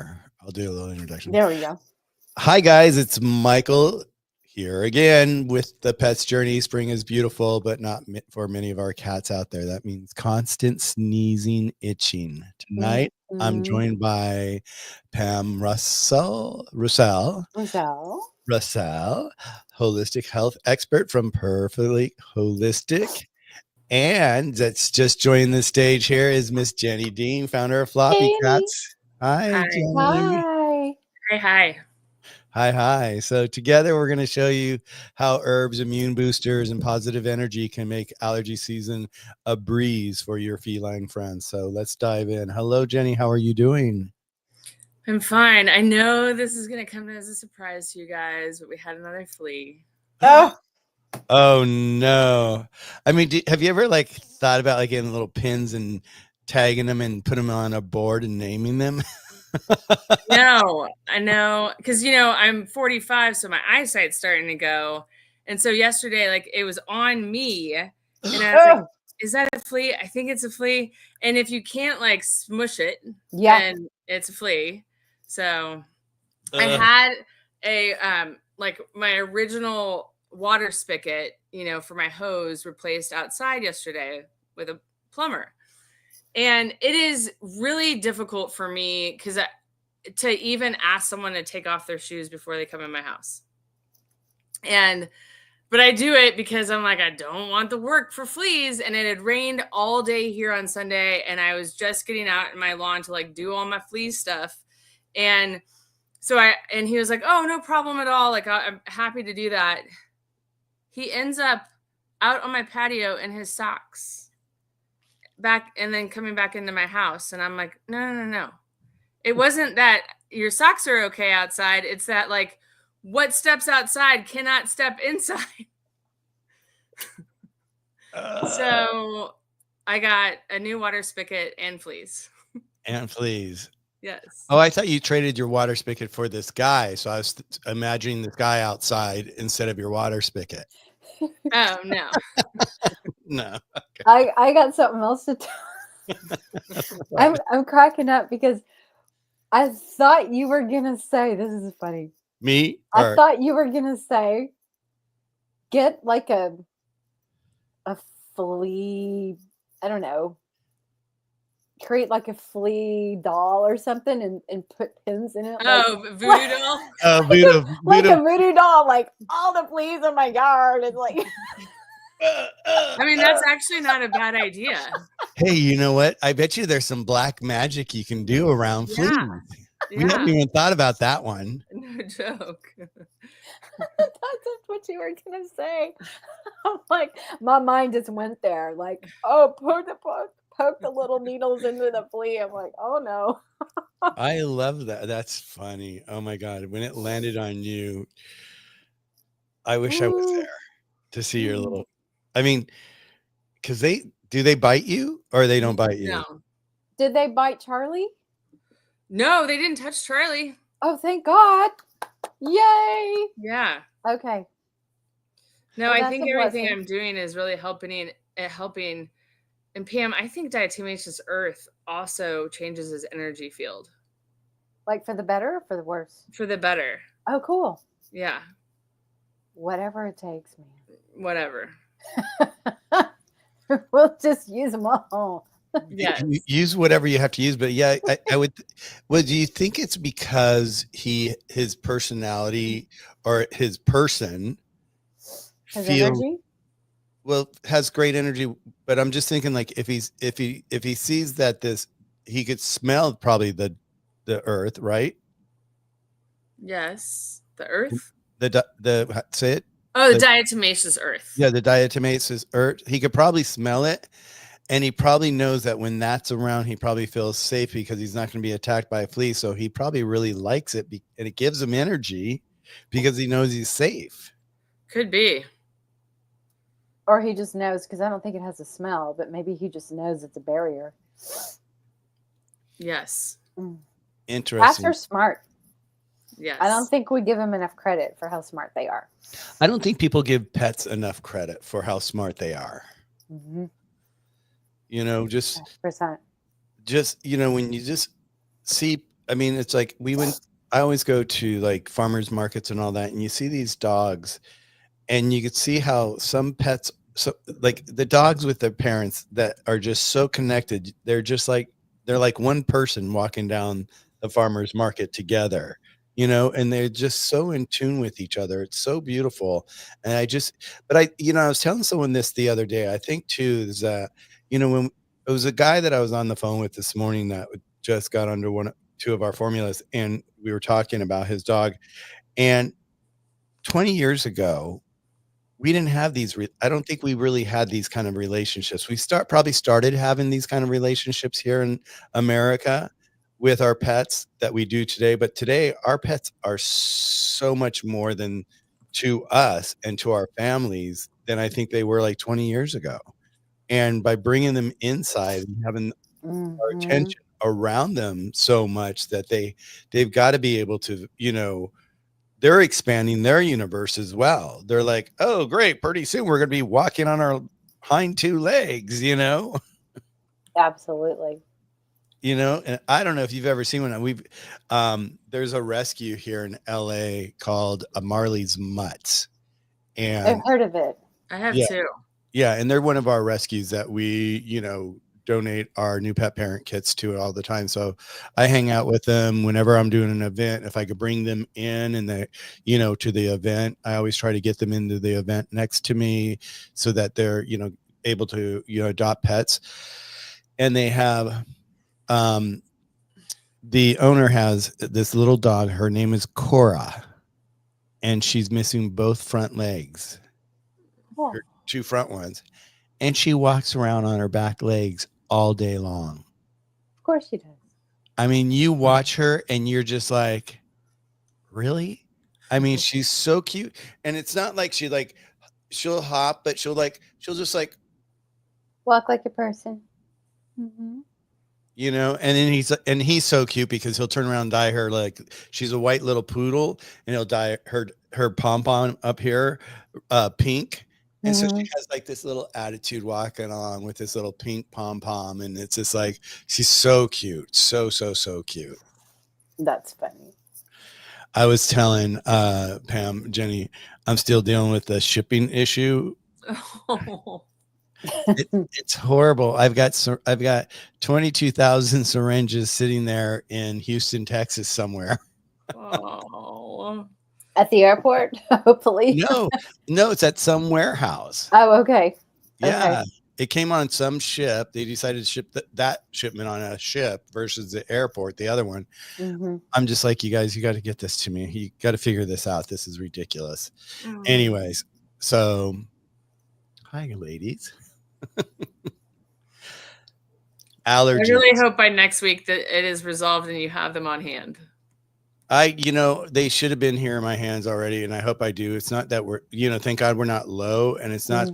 here. I'll do a little introduction. There we go. Hi, guys. It's Michael here again with the Pet's Journey. Spring is beautiful, but not for many of our cats out there. That means constant sneezing, itching. Tonight, I'm joined by Pam Roussell, holistic health expert from Purrrfectly Holistic. And that's just joining the stage here is Miss Jenny Dean, founder of Floppycats. Hi, Jenny. Hi. So together we're going to show you how herbs, immune boosters, and positive energy can make allergy season a breeze for your feline friends. So let's dive in. Hello, Jenny. How are you doing? I'm fine. I know this is going to come as a surprise to you guys, but we had another flea. Oh no. I mean, have you ever thought about getting little pins and tagging them and put them on a board and naming them? No, I know. Cause I'm 45, so my eyesight's starting to go. And so yesterday, it was on me and I was like, is that a flea? I think it's a flea. And if you can't smush it, then it's a flea. So I had a, my original water spigot, for my hose replaced outside yesterday with a plumber. And it is really difficult for me to even ask someone to take off their shoes before they come in my house. But I do it because I'm I don't want the work for fleas. And it had rained all day here on Sunday. And I was just getting out in my lawn to do all my flea stuff. And so he was like, oh, no problem at all. I'm happy to do that. He ends up out on my patio in his socks back and then coming back into my house. And I'm like, no. It wasn't that your socks are okay outside. It's that what steps outside cannot step inside. So I got a new water spigot and fleas. Yes. Oh, I thought you traded your water spigot for this guy. So I was imagining this guy outside instead of your water spigot. Oh, no. No. Okay. I got something else to tell. I'm cracking up because I thought you were going to say, this is funny. Me? I thought you were going to say, get a flea, I don't know, create a flea doll or something and put pins in it. Oh, voodoo doll? Voodoo. Like a voodoo doll, all the fleas in my yard. And I mean, that's actually not a bad idea. Hey, you know what? I bet you there's some black magic you can do around fleas. We haven't even thought about that one. No joke. That's what you were going to say. I'm my mind just went there. Poke the little needles into the flea. I'm like, oh no. I love that. That's funny. Oh my God. When it landed on you, I wish I was there to see your little, I mean, because do they bite you or they don't bite you? No. Did they bite Charlie? No, they didn't touch Charlie. Oh, thank God. Yay. Yeah. Okay. No, I think everything I'm doing is really helping. And Pam, I think diatomaceous earth also changes his energy field. For the better or for the worse? For the better. Oh, cool. Yeah. Whatever it takes, man. Whatever. We'll just use them all. Yeah. Use whatever you have to use, but yeah, I would. Well, do you think it's because his personality or his person energy? Well, has great energy, but I'm just thinking if he sees that he could smell probably the earth, right? Yes, the earth. Say it. Oh, the diatomaceous earth. Yeah, the diatomaceous earth. He could probably smell it, and he probably knows that when that's around, he probably feels safe because he's not going to be attacked by a flea. So he probably really likes it, and it gives him energy because he knows he's safe. Could be. Or he just knows, because I don't think it has a smell, but maybe he just knows it's a barrier. Yes. Interesting. Cats are smart. Yes. I don't think we give them enough credit for how smart they are. I don't think people give pets enough credit for how smart they are. Mm-hmm. Just 100%. When you just see I mean, it's like I always go to like farmers markets and all that, and you see these dogs, and you could see how some pets, so like the dogs with their parents that are just so connected. They're like one person walking down the farmers market together, and they're just so in tune with each other. It's so beautiful. And I was telling someone this the other day. I think too is that, when it was a guy that I was on the phone with this morning that just got under two of our formulas, and we were talking about his dog. And 20 years ago, we didn't have I don't think we really had these kind of relationships. We probably started having these kind of relationships here in America with our pets that we do today. But today, our pets are so much more than to us and to our families than I think they were like 20 years ago. And by bringing them inside and having our attention around them so much that they've got to be able to, they're expanding their universe as well. They're like, oh, great. Pretty soon we're going to be walking on our hind two legs, Absolutely. And I don't know if you've ever seen one. There's a rescue here in LA called Marley's Mutts. And I've heard of it. I have too. Yeah. And they're one of our rescues that we, donate our new pet parent kits to all the time. So I hang out with them whenever I'm doing an event. If I could bring them in and to the event, I always try to get them into the event next to me so that they're, able to, adopt pets. And they have, the owner has this little dog. Her name is Cora, and she's missing both front legs, her two front ones. And she walks around on her back legs all day long. Of course she does. I mean, you watch her and you're just like, really? I mean, she's so cute. And it's not like she'll hop, but she'll just like walk like a person. Mm-hmm. And then he's so cute because he'll turn around and dye her, like she's a white little poodle, and he'll dye her pom-pom up here pink. And so she has like this little attitude walking along with this little pink pom-pom. And it's just like, she's so cute. So, so, so cute. That's funny. I was telling Jenny, I'm still dealing with the shipping issue. Oh. It's horrible. I've got 22,000 syringes sitting there in Houston, Texas somewhere. Oh. At the airport, hopefully. No, it's at some warehouse. Oh, okay. Yeah. Okay. It came on some ship. They decided to ship that shipment on a ship versus the airport, the other one. Mm-hmm. I'm just like, you guys, you got to get this to me. You got to figure this out. This is ridiculous. Mm-hmm. Anyways, so hi, ladies. Allergies. I really hope by next week that it is resolved and you have them on hand. They should have been here in my hands already, and I hope I do. It's not that we're, thank God we're not low, and it's not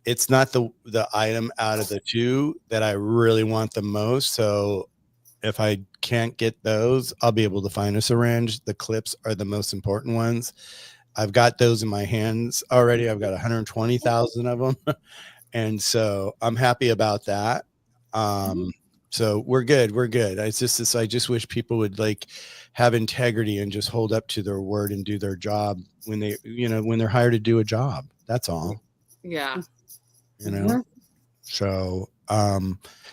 it's not the item out of the two that I really want the most. So if I can't get those, I'll be able to find a syringe. The clips are the most important ones. I've got those in my hands already. I've got 120,000 of them. And so I'm happy about that. So we're good. We're good. I just wish people would have integrity and just hold up to their word and do their job when they're hired to do a job. That's all. Yeah. So,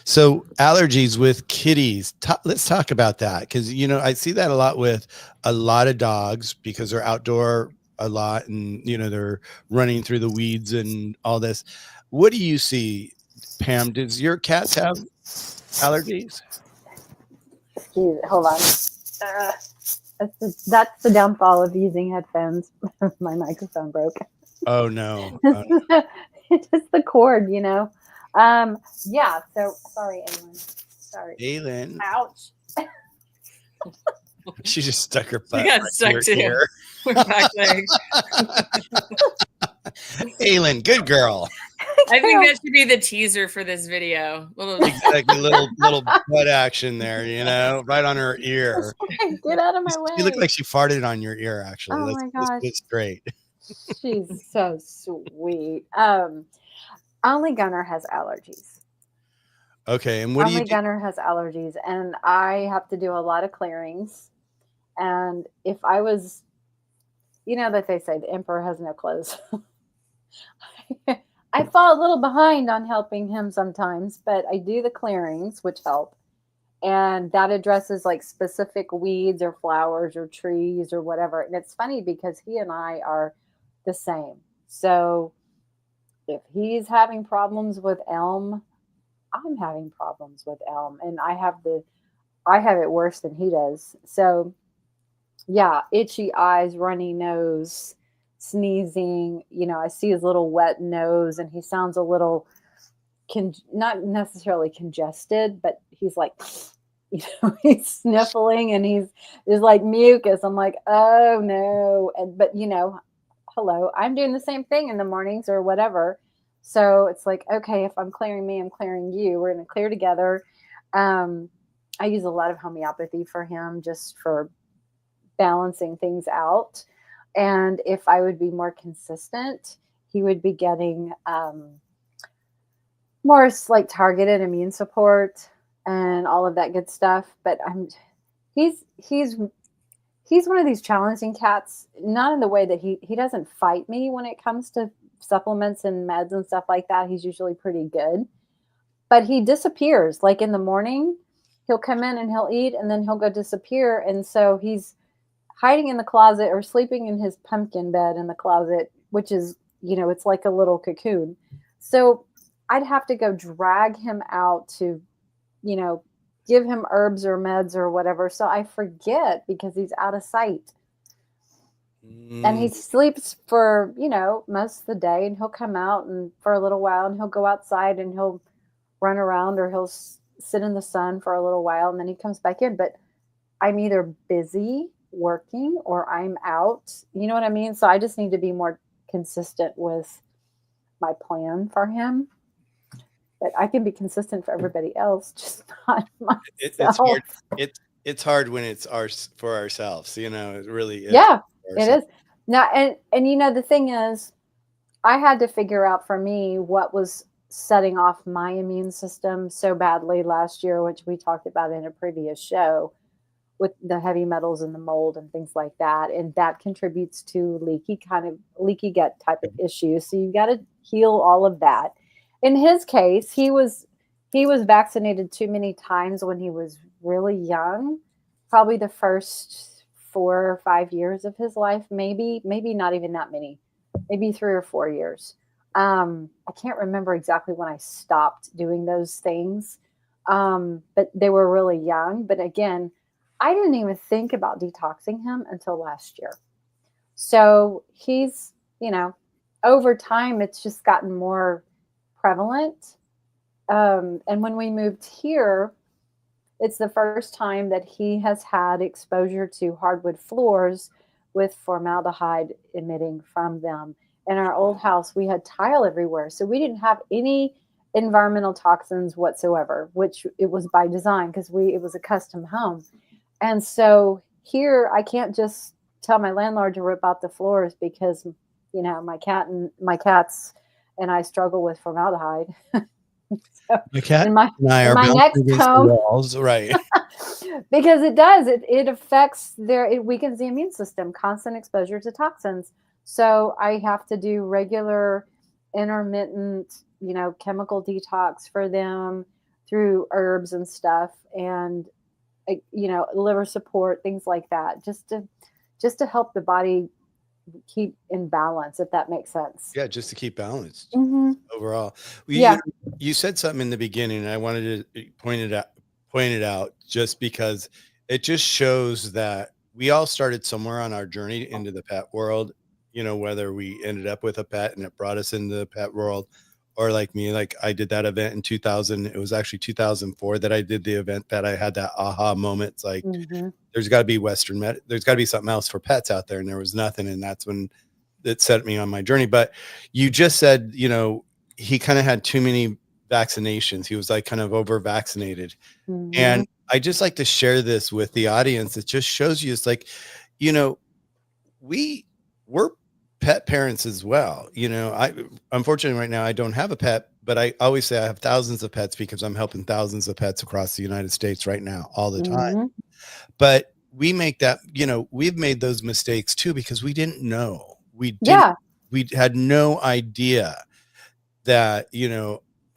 so allergies with kitties. Let's talk about that. Because, I see that a lot with a lot of dogs because they're outdoor a lot and, they're running through the weeds and all this. What do you see, Pam? Does your cats have allergies? Hold on. That's the downfall of using headphones. My microphone broke. Oh, no. It's just the cord, Yeah. So sorry, Aylin. Sorry. Aylin. Ouch. She just stuck her butt. She got stuck too. Her back leg. Aylin, good girl. I think that should be the teaser for this video. Exactly, little butt action there, right on her ear. Get out of my way. She looked like she farted on your ear, actually. Oh my gosh. It's great. She's so sweet. Only Gunner has allergies. Okay. And what do you Only do? Gunner has allergies, and I have to do a lot of clearings. And if I was, you know, that they say the emperor has no clothes. I fall a little behind on helping him sometimes, but I do the clearings, which help. And that addresses like specific weeds or flowers or trees or whatever. And it's funny because he and I are the same. So if he's having problems with elm, I'm having problems with elm, and I have it worse than he does. So yeah, itchy eyes, runny nose, sneezing. You know, I see his little wet nose, and he sounds a little not necessarily congested, but he's like, you know, he's sniffling, and there's like mucus. I'm like, oh no, and but you know, hello, I'm doing the same thing in the mornings or whatever. So it's like, okay, if I'm clearing me, I'm clearing you. We're gonna clear together. Um, I use a lot of homeopathy for him just for balancing things out. And if I would be more consistent, he would be getting more like targeted immune support and all of that good stuff. But he's he's he's one of these challenging cats, not in the way that he doesn't fight me when it comes to supplements and meds and stuff like that. He's usually pretty good, but he disappears. Like in the morning, he'll come in and he'll eat, and then he'll go disappear. And so he's hiding in the closet or sleeping in his pumpkin bed in the closet, which is, you know, it's like a little cocoon. So I'd have to go drag him out to, you know, give him herbs or meds or whatever. So I forget because he's out of sight. And he sleeps for, you know, most of the day, and he'll come out and for a little while, and he'll go outside and he'll run around, or he'll sit in the sun for a little while, and then he comes back in. But I'm either busy working or I'm out. You know what I mean? So I just need to be more consistent with my plan for him. But I can be consistent for everybody else, just not myself. It's hard. It's hard when it's ours for ourselves. You know, it really is. Yeah, it is. Now, and you know, the thing is, I had to figure out for me what was setting off my immune system so badly last year, which we talked about in a previous show, with the heavy metals and the mold and things like that. And that contributes to leaky gut type of issues. So you got to heal all of that. In his case, he was vaccinated too many times when he was really young, probably the first 4 or 5 years of his life, maybe not even that many, maybe 3 or 4 years. I can't remember exactly when I stopped doing those things, but they were really young. But again, I didn't even think about detoxing him until last year. So he's, you know, over time, it's just gotten more prevalent. And when we moved here, it's the first time that he has had exposure to hardwood floors with formaldehyde emitting from them. In our old house, we had tile everywhere. So we didn't have any environmental toxins whatsoever, which it was by design because it was a custom home. And so here I can't just tell my landlord to rip out the floors because, you know, my cats and I struggle with formaldehyde. So my cat and my next home, walls, right? Because it does. It affects it weakens the immune system, constant exposure to toxins. So I have to do regular intermittent, you know, chemical detox for them through herbs and stuff, and you know, liver support, things like that, just to help the body keep in balance, if that makes sense. Yeah, just to keep balanced overall. Yeah. You said something in the beginning, and I wanted to point it out just because it just shows that we all started somewhere on our journey into the pet world, you know, whether we ended up with a pet and it brought us into the pet world, or like me, like I did that event in 2000. It was actually 2004 that I did the event that I had that aha moment. It's like, there's got to be there's got to be something else for pets out there. And there was nothing. And that's when it set me on my journey. But you just said, you know, he kind of had too many vaccinations. He was like kind of over vaccinated. And I just like to share this with the audience. It just shows you, it's like, you know, we're pet parents as well. You know, unfortunately right now I don't have a pet, but I always say I have thousands of pets because I'm helping thousands of pets across the United States right now, all the time. Mhm. But we make that, we've made those mistakes too because we didn't know. Yeah. We had no idea that,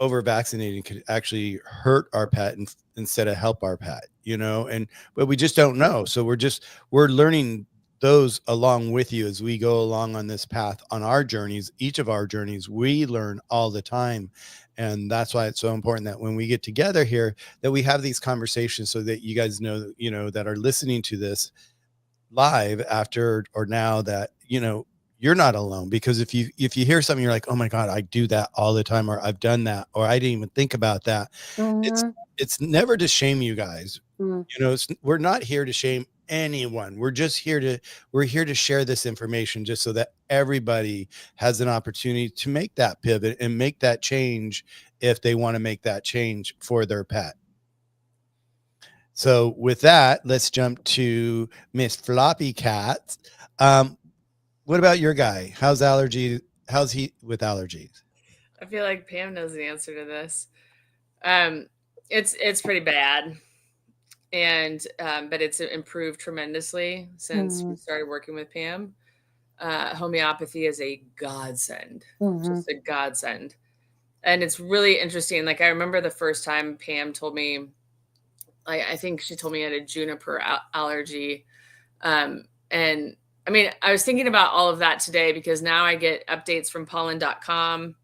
over vaccinating could actually hurt our pet instead of help our pet, but we just don't know. So we're learning those along with you as we go along on this path on our journeys. Each of our journeys, we learn all the time. And that's why it's so important that when we get together here, that we have these conversations so that you guys know, that are listening to this live after or now, that you're not alone. Because if you hear something, you're like, oh my God, I do that all the time, or I've done that, or I didn't even think about that. Mhm. It's never to shame you guys. Mm. We're not here to shame anyone. We're here to share this information just so that everybody has an opportunity to make that pivot and make that change if they want to make that change for their pet. So with that, let's jump to Miss Floppycats. What about your guy? How's he with allergies? I feel like Pam knows the answer to this. It's pretty bad, and but it's improved tremendously since we started working with Pam. Homeopathy is a godsend, just a godsend, and it's really interesting. Like I remember the first time Pam told me, I think she told me I had a juniper allergy, and I mean I was thinking about all of that today because now I get updates from pollen.com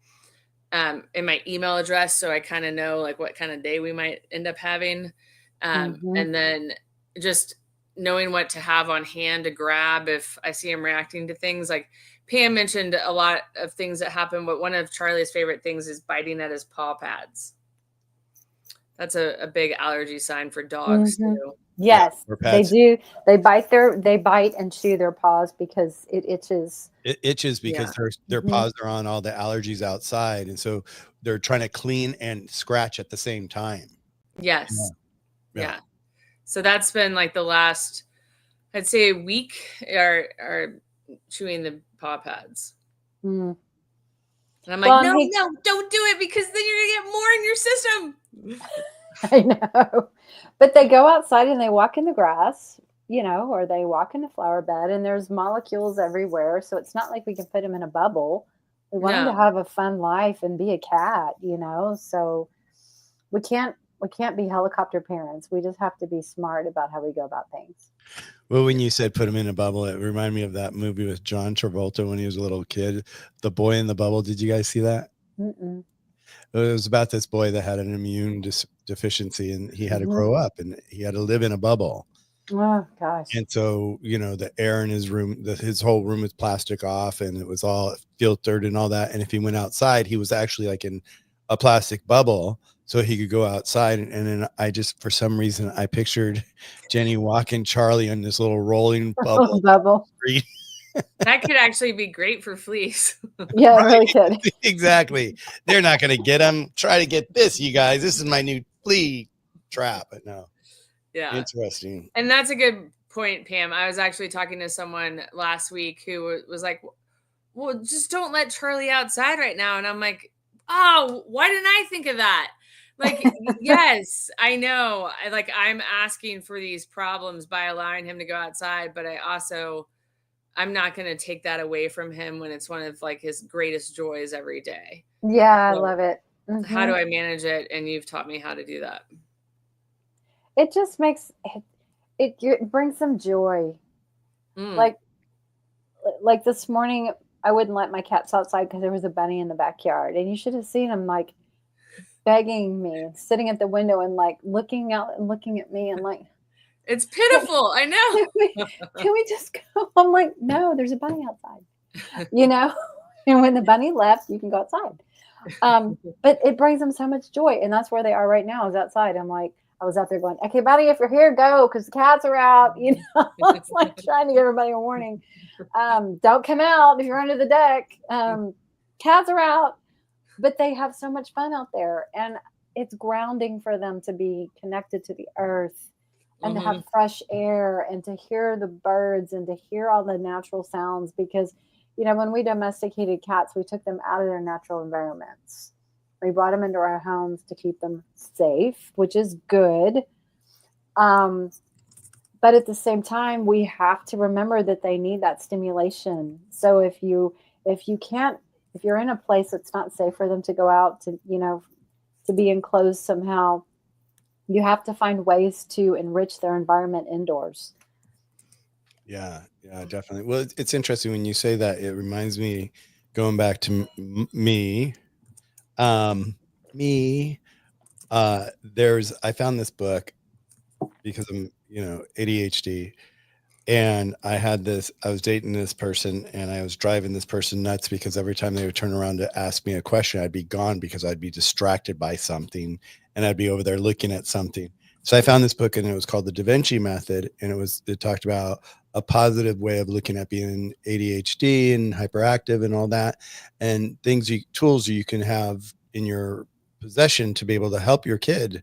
in my email address, so I kind of know like what kind of day we might end up having, and then just knowing what to have on hand to grab if I see him reacting to things. Like Pam mentioned a lot of things that happen, but one of Charlie's favorite things is biting at his paw pads. That's a big allergy sign for dogs too. Yes, or they pets. do. They bite and chew their paws because it itches. It itches because Yeah. their paws are on all the allergies outside, and so they're trying to clean and scratch at the same time. Yes. Yeah. Yeah. So that's been like the last, I'd say, a week are chewing the paw pads. Mm. And I'm like, no, don't do it because then you're gonna get more in your system. I know. But they go outside and they walk in the grass, or they walk in the flower bed, and there's molecules everywhere. So it's not like we can put them in a bubble. We want them to No. have a fun life and be a cat, so we can't be helicopter parents. We just have to be smart about how we go about things. Well, when you said put him in a bubble, it reminded me of that movie with John Travolta when he was a little kid, The Boy in the Bubble. Did you guys see that? Mm-mm. It was about this boy that had an immune deficiency, and he had to grow up and he had to live in a bubble. Oh gosh. And so, the air in his room, his whole room was plastic off, and it was all filtered and all that. And if he went outside, he was actually like in a plastic bubble, so he could go outside. And then I just, for some reason, I pictured Jenny walking Charlie on this little rolling bubble. Bubble. That could actually be great for fleas. Yeah, it really could. Exactly. They're not going to get him. Try to get this, you guys. This is my new flea trap. But no. Yeah. Interesting. And that's a good point, Pam. I was actually talking to someone last week who was like, well, just don't let Charlie outside right now. And I'm like, oh, why didn't I think of that? Like, yes, I know. I'm asking for these problems by allowing him to go outside, but I'm not going to take that away from him when it's one of like his greatest joys every day. Yeah, So I love it. how do I manage it? And you've taught me how to do that. It just makes it brings some joy. Like this morning, I wouldn't let my cats outside because there was a bunny in the backyard, and you should have seen him like begging me, sitting at the window and like looking out and looking at me and like, it's pitiful. I know. Can we just go? I'm like, no, there's a bunny outside, and when the bunny left, you can go outside. But it brings them so much joy, and that's where they are right now, is outside. I'm like, I was out there going, okay, buddy, if you're here, go, because the cats are out. It's like trying to give everybody a warning. Don't come out if you're under the deck. Cats are out, but they have so much fun out there, and it's grounding for them to be connected to the earth and to have fresh air and to hear the birds and to hear all the natural sounds. Because, when we domesticated cats, we took them out of their natural environments. We brought them into our homes to keep them safe, which is good. But at the same time, we have to remember that they need that stimulation. So if you're in a place that's not safe for them to go out to, to be enclosed somehow, you have to find ways to enrich their environment indoors. Yeah, definitely. Well, it's interesting when you say that. It reminds me, going back to me. I found this book because I'm, ADHD, and I was dating this person, and I was driving this person nuts because every time they would turn around to ask me a question, I'd be gone because I'd be distracted by something, and I'd be over there looking at something. So I found this book, and it was called The Da Vinci Method, and it talked about a positive way of looking at being ADHD and hyperactive and all that, and tools you can have in your possession to be able to help your kid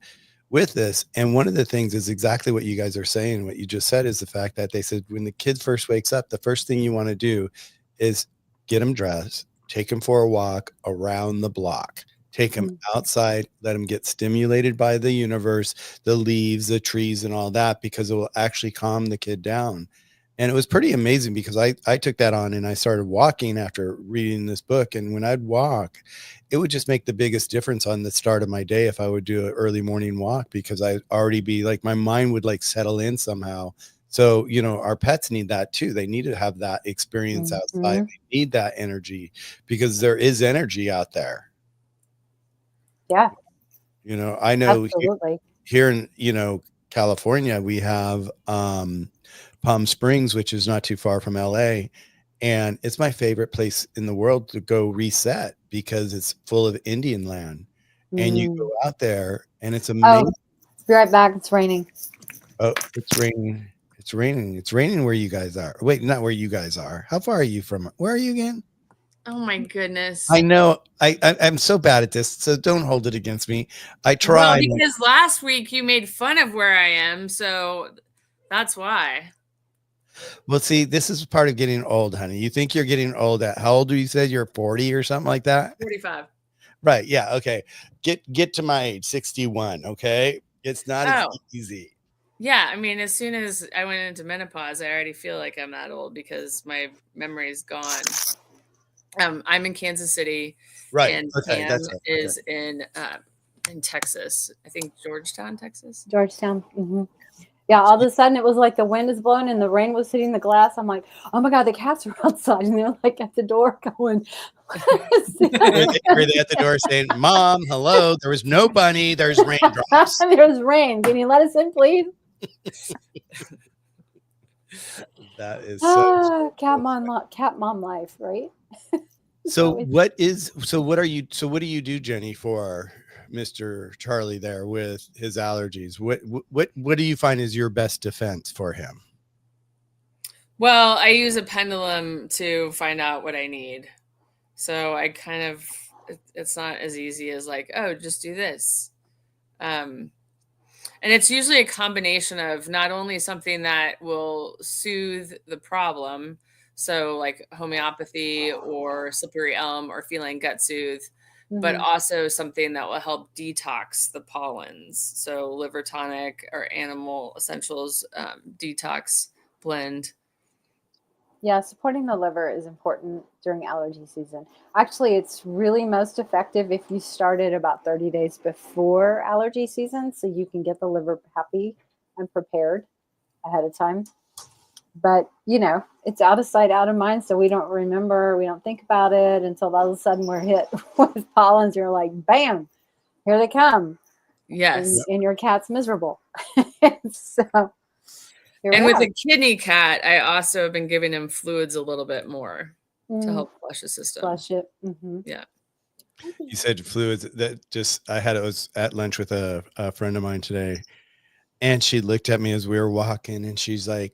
with this. And one of the things is exactly what you guys are saying. What you just said is the fact that they said when the kid first wakes up, the first thing you want to do is get him dressed, take him for a walk around the block, take him outside, let him get stimulated by the universe, the leaves, the trees, and all that, because it will actually calm the kid down. And it was pretty amazing because I took that on and I started walking after reading this book. And when I'd walk, it would just make the biggest difference on the start of my day if I would do an early morning walk, because I'd already be like, my mind would like settle in somehow. So, our pets need that too. They need to have that experience outside. They need that energy because there is energy out there. Yeah. I know absolutely. here in, California, we have Palm Springs, which is not too far from LA. And it's my favorite place in the world to go reset because it's full of Indian land. And you go out there and it's amazing. Be right back. It's raining. Oh, it's raining. It's raining. It's raining where you guys are. Wait, not where you guys are. How far are you from? Where are you again? Oh my goodness. I know. I'm so bad at this, so don't hold it against me. I try. Well, because last week you made fun of where I am, so that's why. Well, see, this is part of getting old, honey. You think you're getting old at how old do you say you're 40 or something like that? 45. Right. Yeah. Okay. Get to my age, 61. Okay. It's not as easy. Yeah. I mean, as soon as I went into menopause, I already feel like I'm that old because my memory is gone. I'm in Kansas City. Right. And okay. Pam is in Texas. I think Georgetown, Texas. Georgetown. Mm-hmm. Yeah, all of a sudden it was like the wind is blowing and the rain was hitting the glass. I'm like, oh my God, the cats are outside. And they're like at the door going. Were they at the door saying, Mom, hello, there was no bunny, there's raindrops. There's rain. Can you let us in, please? That is cat mom life, right? So what do you do, Jenny, for Mr. Charlie there with his allergies? What do you find is your best defense for him? Well, I use a pendulum to find out what I need. So I it's not as easy as like, oh, just do this. And it's usually a combination of not only something that will soothe the problem, so like homeopathy or slippery elm or feline gut soothe, but also something that will help detox the pollens. So liver tonic or animal essentials detox blend. Yeah, supporting the liver is important during allergy season. Actually, it's really most effective if you started about 30 days before allergy season, so you can get the liver happy and prepared ahead of time. But, it's out of sight, out of mind, so we don't remember, we don't think about it until all of a sudden we're hit with pollens. You're like, bam, here they come. Yes. And your cat's miserable. So... And with a kidney cat, I also have been giving him fluids a little bit more to help flush the system. Flush it. Yeah. You said fluids. I was at lunch with a friend of mine today, and she looked at me as we were walking, and she's like,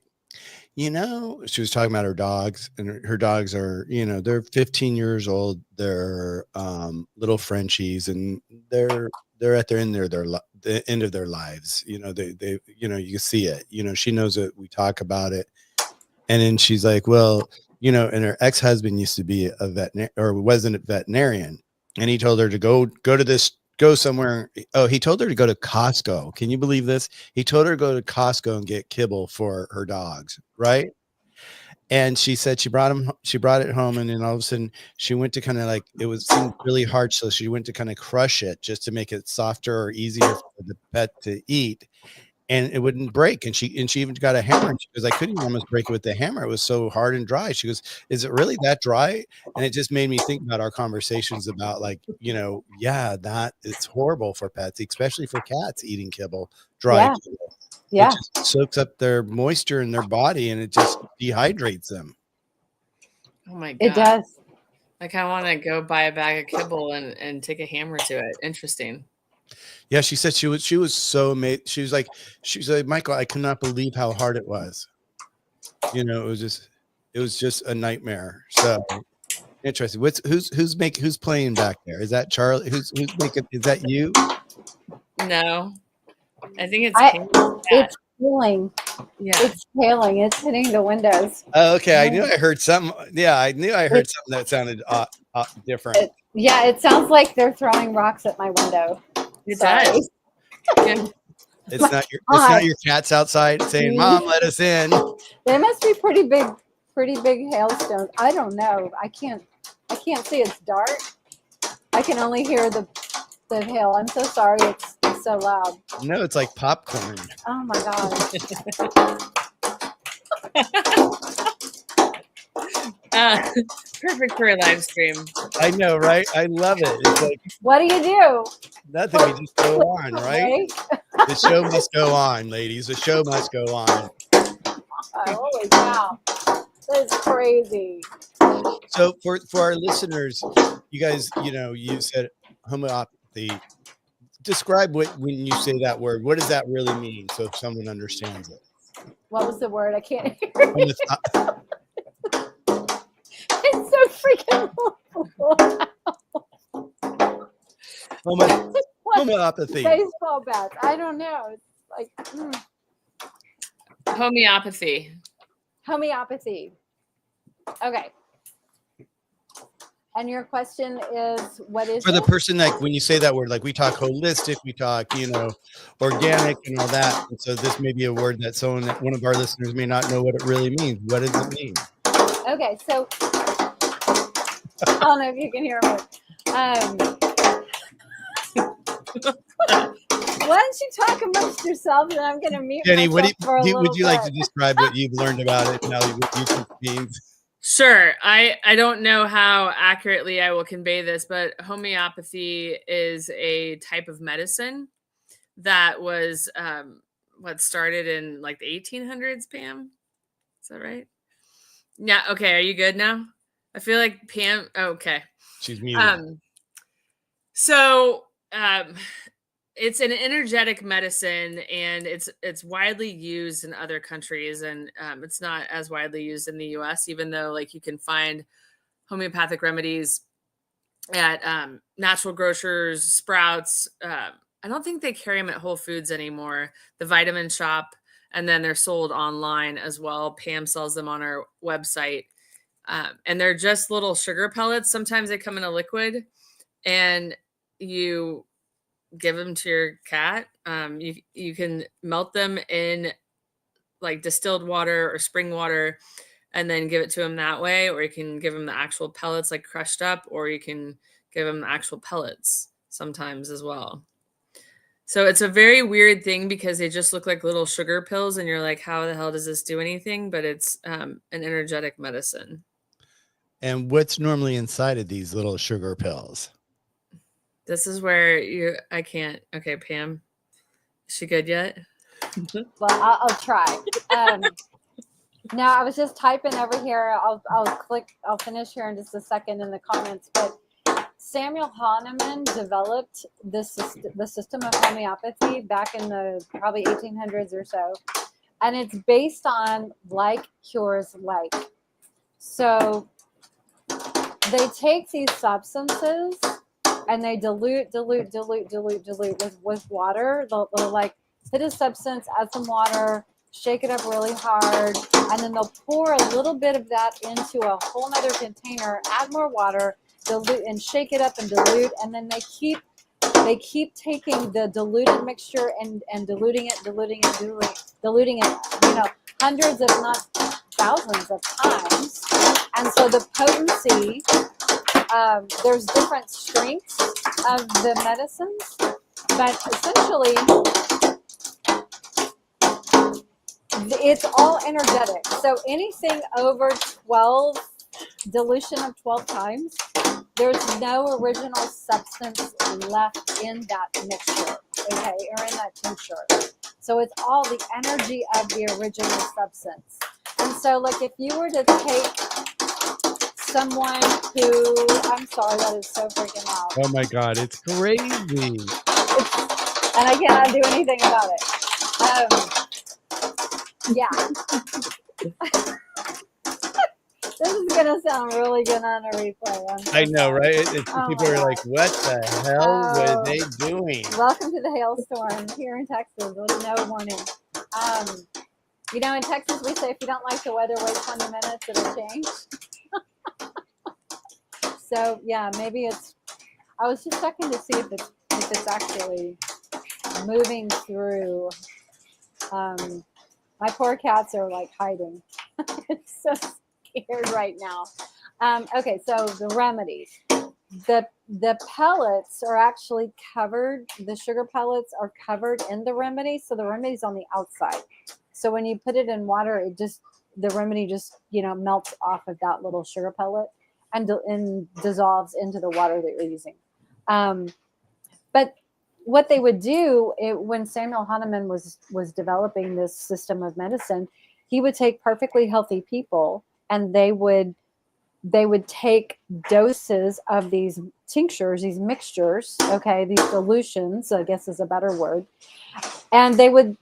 she was talking about her dogs, and her dogs are, they're 15 years old. They're little Frenchies, and they're at the end of their lives. You can see it. She knows it. We talk about it. And then she's like, well, and her ex-husband used to be a veterinarian, or wasn't a veterinarian. and he told her to go somewhere. Oh, he told her to go to Costco. Can you believe this? He told her to go to Costco and get kibble for her dogs, right? And she said she brought it home, and then all of a sudden she went to kind of like, seemed really hard, so she went to kind of crush it just to make it softer or easier for the pet to eat, and it wouldn't break. And she even got a hammer, and she goes, I couldn't even almost break it with the hammer. It was so hard and dry. She goes, is it really that dry? And it just made me think about our conversations about, like, yeah, that it's horrible for pets, especially for cats, eating kibble, dry kibble. Yeah. It just soaks up their moisture in their body, and it just dehydrates them. Oh my God. It does. Like, I want to go buy a bag of kibble and take a hammer to it. Interesting. Yeah, she said she was so amazed. She was like, Michael, I could not believe how hard it was. It was just a nightmare. So interesting. Who's playing back there? Is that Charlie? Who's making? Is that you? No, I think it's it's hailing. Yeah, it's hailing. It's hitting the windows. Oh, okay. I knew I heard something. Yeah, I knew I heard something that sounded different. It sounds like they're throwing rocks at my window. It does. Yeah. It's not your cats outside saying, Mom, let us in. They must be pretty big hailstones. I don't know. I can't see. It's dark. I can only hear the hail. I'm so sorry. It's so loud. No, it's like popcorn. Oh my God. Perfect for a live stream. I know, right? I love it. It's like, what do you do? Nothing. We just go on, right? The show must go on, ladies. The show must go on. Holy cow. That's crazy. So for our listeners, you guys, you said homeopathy. Describe when you say that word. What does that really mean? So if someone understands it. What was the word? I can't hear it. It's so freaking homeopathy. Baseball bats. I don't know. It's like Homeopathy. Okay. And your question is, what is for the person, like when you say that word, like we talk holistic, we talk, organic and all that. And so this may be a word that one of our listeners may not know what it really means. What does it mean? Okay, so I don't know if you can hear me. Why don't you talk amongst yourselves, and I'm going to mute Jenny, myself would you like to describe what you've learned about it now? What YouTube means? Sure. I don't know how accurately I will convey this, but homeopathy is a type of medicine that was what started in like the 1800s, Pam? Is that right? Yeah. Okay. Are you good now? I feel like Pam. Okay. She's muted. It's an energetic medicine, and it's widely used in other countries, and it's not as widely used in the U.S., even though like you can find homeopathic remedies at natural grocers, Sprouts. I don't think they carry them at Whole Foods anymore, the Vitamin Shop, and then they're sold online as well. Pam sells them on our website, and they're just little sugar pellets. Sometimes they come in a liquid, and you give them to your cat. You can melt them in like distilled water or spring water and then give it to them that way, or you can give them the actual pellets like crushed up, or you can give them the actual pellets sometimes as well. So it's a very weird thing because they just look like little sugar pills, and you're like, how the hell does this do anything? But it's an energetic medicine. And what's normally inside of these little sugar pills? This is where I can't. Okay, Pam, is she good yet? Well, I'll try. Now I was just typing over here. I'll finish here in just a second in the comments. But Samuel Hahnemann developed the system of homeopathy back in the probably 1800s or so, and it's based on like cures like. So they take these substances and they dilute with water. They'll like hit a substance, add some water, shake it up really hard, and then they'll pour a little bit of that into a whole nother container, add more water, dilute and shake it up and dilute, and then they keep taking the diluted mixture and diluting it, diluting it, hundreds if not thousands of times. And so the potency, there's different strengths of the medicines, but essentially it's all energetic. So anything over 12, dilution of 12 times, there's no original substance left in that mixture, okay, or in that tincture. So it's all the energy of the original substance. And so, like, if you were to take someone who, I'm sorry, that is so freaking loud. Oh my God, it's crazy. And I cannot do anything about it. Yeah. This is going to sound really good on a replay. I know, right? People are like, what the hell were they doing? Welcome to the hailstorm here in Texas. There's no warning. In Texas, we say if you don't like the weather, wait 20 minutes, it'll change. So, yeah, maybe it's, I was just checking to see if it's actually moving through. My poor cats are like hiding. It's so scared right now. Okay, so the remedies. The pellets are actually covered. The sugar pellets are covered in the remedy. So the remedy's on the outside. So when you put it in water, the remedy just melts off of that little sugar pellet and dissolves into the water that you're using. But what they would do when Samuel Hahnemann was developing this system of medicine, he would take perfectly healthy people and they would take doses of these tinctures, these mixtures, okay, these solutions, I guess is a better word, and they would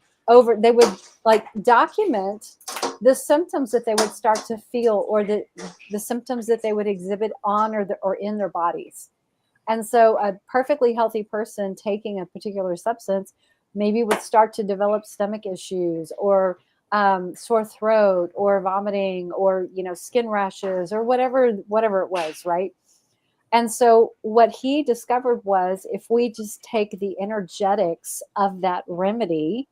like document the symptoms that they would start to feel, or the symptoms that they would exhibit on or in their bodies. And so a perfectly healthy person taking a particular substance maybe would start to develop stomach issues, or sore throat, or vomiting, or skin rashes, or whatever it was, right? And so what he discovered was, if we just take the energetics of that remedy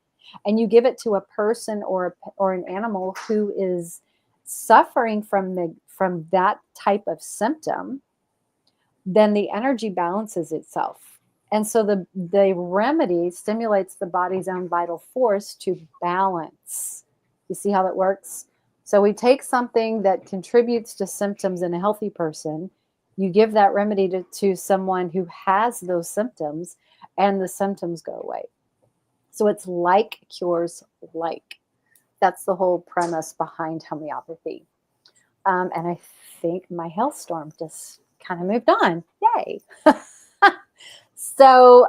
and you give it to a person or an animal who is suffering from that type of symptom, then the energy balances itself. And so the remedy stimulates the body's own vital force to balance. You see how that works? So we take something that contributes to symptoms in a healthy person, you give that remedy to someone who has those symptoms, and the symptoms go away. So it's like cures like. That's the whole premise behind homeopathy. And I think my hailstorm just kind of moved on. Yay. So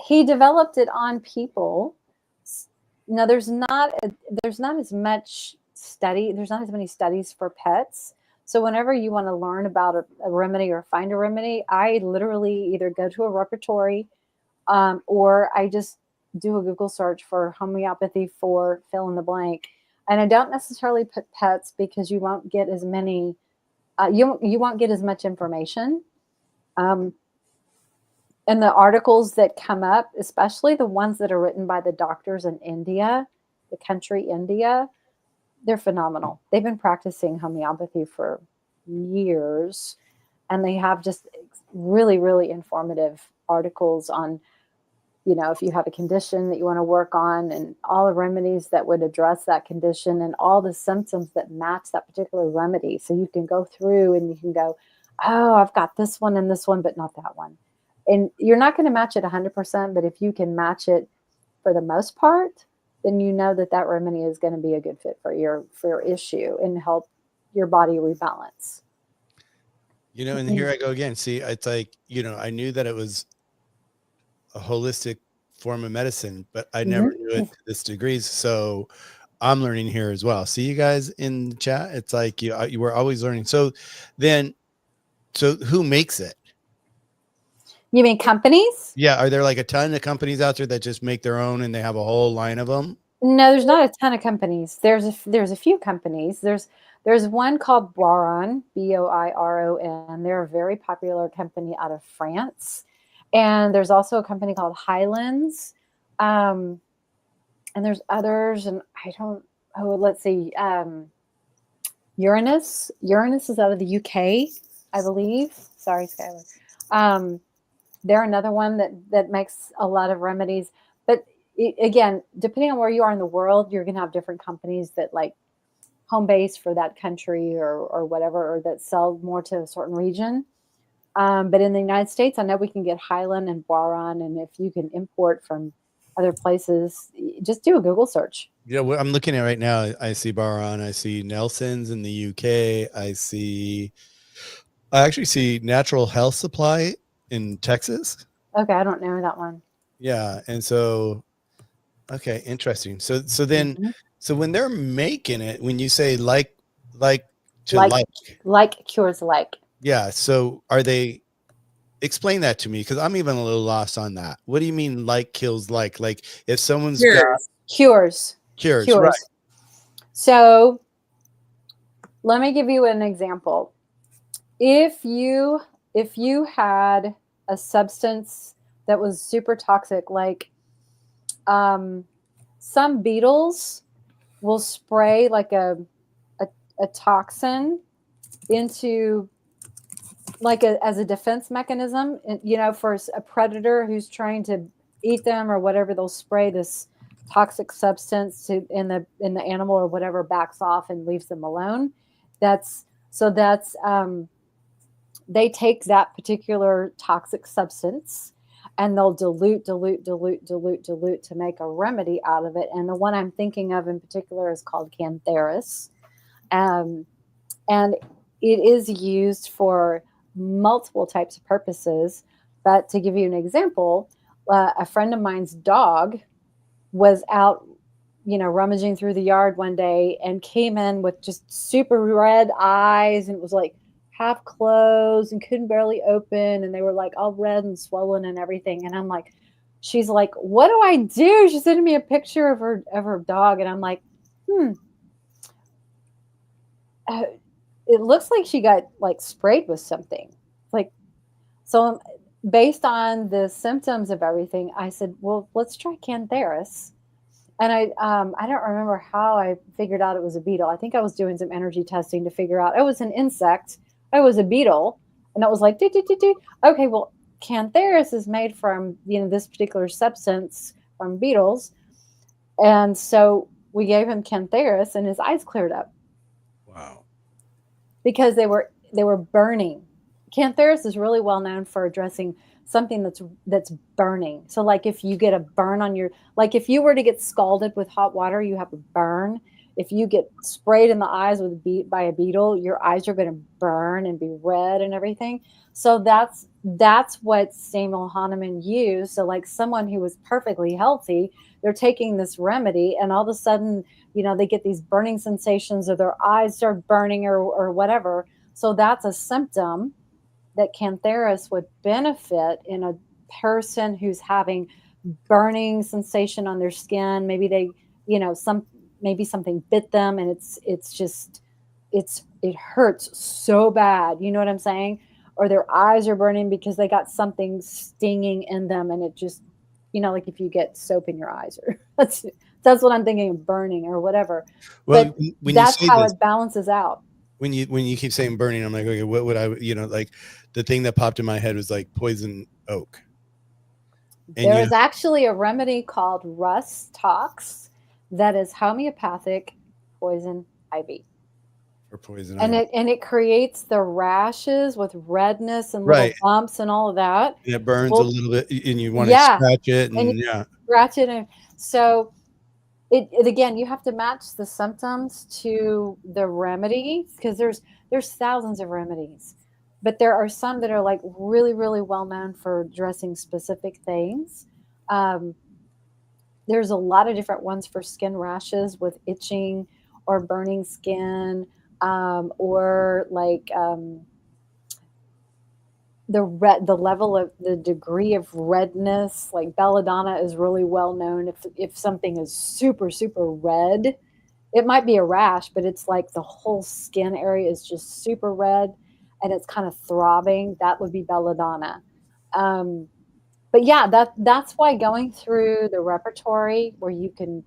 he developed it on people. Now there's not as much study. There's not as many studies for pets. So whenever you want to learn about a remedy or find a remedy, I literally either go to a repertory or I just do a Google search for homeopathy for fill in the blank. And I don't necessarily put pets because you won't get as many, you won't get as much information. And the articles that come up, especially the ones that are written by the doctors in India, the country India, they're phenomenal. They've been practicing homeopathy for years, and they have just really, really informative articles on, if you have a condition that you want to work on, and all the remedies that would address that condition, and all the symptoms that match that particular remedy. So you can go through and you can go, oh, I've got this one and this one, but not that one. And you're not going to match it 100%, but if you can match it for the most part, then you know that remedy is going to be a good fit for your issue and help your body rebalance. And here I go again. See, it's like, I knew that it was a holistic form of medicine, but I never knew it to this degree. So I'm learning here as well. See you guys in the chat. It's like you were always learning. So who makes it? You mean companies? Yeah. Are there like a ton of companies out there that just make their own and they have a whole line of them? No, there's not a ton of companies. There's a few companies. There's There's one called Boiron, Boiron. They're a very popular company out of France. And there's also a company called Highlands. And there's others, and I don't, oh, let's see. Uranus. Uranus is out of the UK, I believe. Sorry, Skylar. They're another one that makes a lot of remedies. But again, depending on where you are in the world, you're going to have different companies that like home base for that country or whatever, or that sell more to a certain region. But in the United States, I know we can get Highland and Boiron, and if you can import from other places, just do a Google search. Yeah, what I'm looking at right now, I see Boiron, I see Nelson's in the UK, I actually see Natural Health Supply in Texas. Okay, I don't know that one. Yeah, and so okay, interesting. So then Mhm. so when they're making it, when you say like to Like cures like. yeah, so are they explain that to me because I'm even a little lost on that. What do you mean like kills like? Like if someone's got Cures. cures, right? So let me give you an example. If you had a substance that was super toxic, like some beetles will spray like a toxin into like as a defense mechanism, you know, for a predator who's trying to eat them or whatever, they'll spray this toxic substance to in the animal or whatever backs off and leaves them alone. That's they take that particular toxic substance and they'll dilute to make a remedy out of it. And the one I'm thinking of in particular is called Cantharis. And it is used for multiple types of purposes. But to give you an example, a friend of mine's dog was out, you know, rummaging through the yard one day and came in with just super red eyes and it was like half closed and couldn't barely open. And they were like all red and swollen and everything. And I'm like, she's like, what do I do? She sent me a picture of her dog. And I'm like, it looks like she got like sprayed with something. Like, so based on the symptoms of everything, I said, well, let's try Cantharis. And I don't remember how I figured out it was a beetle. I think I was doing some energy testing to figure out it was an insect. It was a beetle. And it was like, okay, well, Cantharis is made from, you know, this particular substance from beetles. And so we gave him Cantharis and his eyes cleared up. Wow. Because they were burning. Cantharis is really well known for addressing something that's burning. So like if you get a burn on your, like if you were to get scalded with hot water, you have a burn. If you get sprayed in the eyes by a beetle, your eyes are going to burn and be red and everything. So that's what Samuel Hahnemann used. So like someone who was perfectly healthy, they're taking this remedy and all of a sudden, you know, they get these burning sensations or their eyes start burning or whatever. So that's a symptom that Cantharis would benefit in a person who's having burning sensation on their skin. Maybe they, you know, maybe something bit them and it hurts so bad. You know what I'm saying? Or their eyes are burning because they got something stinging in them and it just, you know, like if you get soap in your eyes or that's what I'm thinking of burning or whatever. Well, but when that's you say how this, it balances out. when you keep saying burning, I'm like, okay, what would I, you know, like the thing that popped in my head was like poison oak. And There is actually a remedy called Rus Tox that is homeopathic poison ivy. For poison and ivy. it creates the rashes with redness and little bumps and all of that. And it burns a little bit and you want to scratch it and yeah. Scratch it. And so it again, you have to match the symptoms to the remedy because there's thousands of remedies, but there are some that are like really, really well known for addressing specific things. There's a lot of different ones for skin rashes with itching or burning skin, or like the level of the degree of redness. Like belladonna is really well known if something is super, super red, it might be a rash, but it's like the whole skin area is just super red and it's kind of throbbing. That would be belladonna. Um, but yeah, that's why going through the repertory where you can,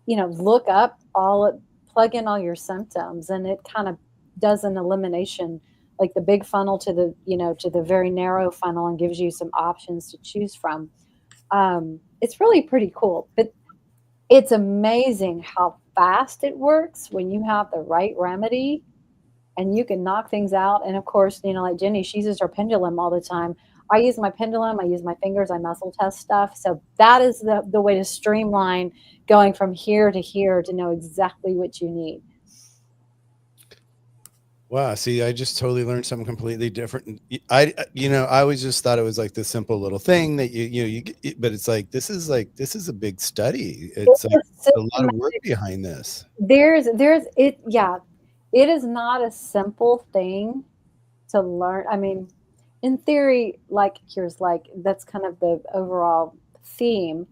look up plug in all your symptoms, and it kind of does an elimination, like the big funnel to the very narrow funnel, and gives you some options to choose from. It's really pretty cool, but it's amazing how fast it works when you have the right remedy and you can knock things out. And of course, like Jenny, she uses her pendulum all the time. I use my pendulum, I use my fingers, I muscle test stuff. So that is the way to streamline going from here to here to know exactly what you need. Wow. See, I just totally learned something completely different. I always just thought it was like this simple little thing that but it's like, this is a big study. It's like a lot of work behind this. There's it. Yeah. It is not a simple thing to learn. I mean, in theory, like cures, like that's kind of the overall theme,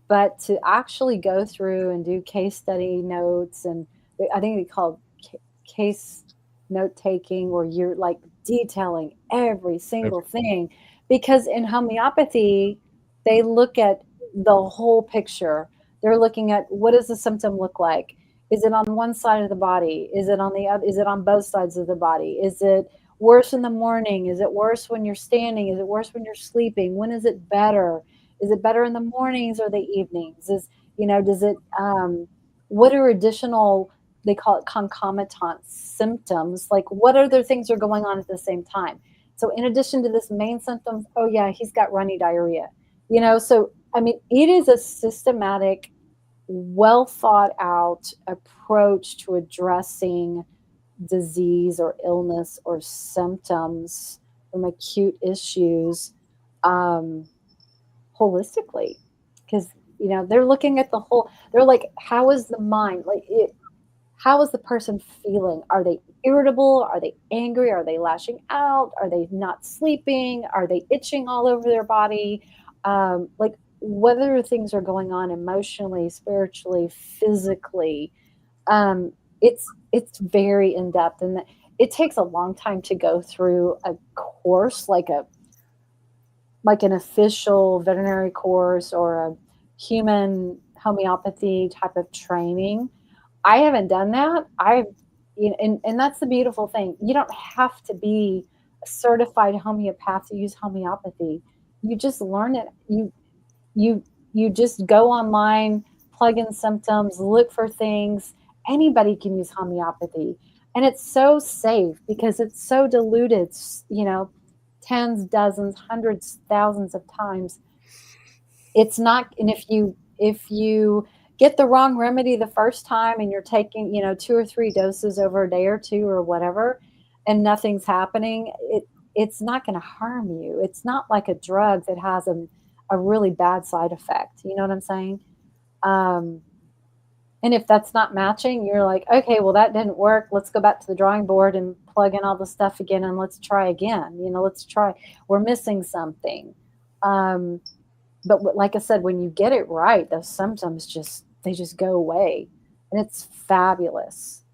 but to actually go through and do case study notes, and I think they call case note taking, where you're like detailing every single thing, because in homeopathy they look at the whole picture. They're looking at, what does the symptom look like? Is it on one side of the body? Is it on the other? Is it on both sides of the body? Is it worse in the morning? Is it worse when you're standing? Is it worse when you're sleeping? When is it better? Is it better in the mornings or the evenings? Does it, what are additional, they call it concomitant symptoms? Like, what other things are going on at the same time? So in addition to this main symptoms, oh yeah, he's got runny diarrhea. So I mean, it is a systematic, well thought out approach to addressing disease or illness or symptoms from acute issues, holistically. Because they're looking at the whole, they're like, how is the mind, like it, how is the person feeling? Are they irritable? Are they angry? Are they lashing out? Are they not sleeping? Are they itching all over their body? Like, what other things are going on emotionally, spiritually, physically? It's very in depth, and it takes a long time to go through a course, like an official veterinary course or a human homeopathy type of training. I haven't done that. And that's the beautiful thing. You don't have to be a certified homeopath to use homeopathy. You just learn it. You just go online, plug in symptoms, look for things. Anybody can use homeopathy, and it's so safe because it's so diluted. Tens, dozens, hundreds, thousands of times. It's not, and if you get the wrong remedy the first time and you're taking 2 or 3 doses over a day or two or whatever, and nothing's happening, it's not going to harm you. It's not like a drug that has a really bad side effect. You know what I'm saying? And if that's not matching, you're like, okay, well, that didn't work. Let's go back to the drawing board and plug in all the stuff again, and let's try again. Let's try. We're missing something. But like I said, when you get it right, those symptoms just go away, and it's fabulous.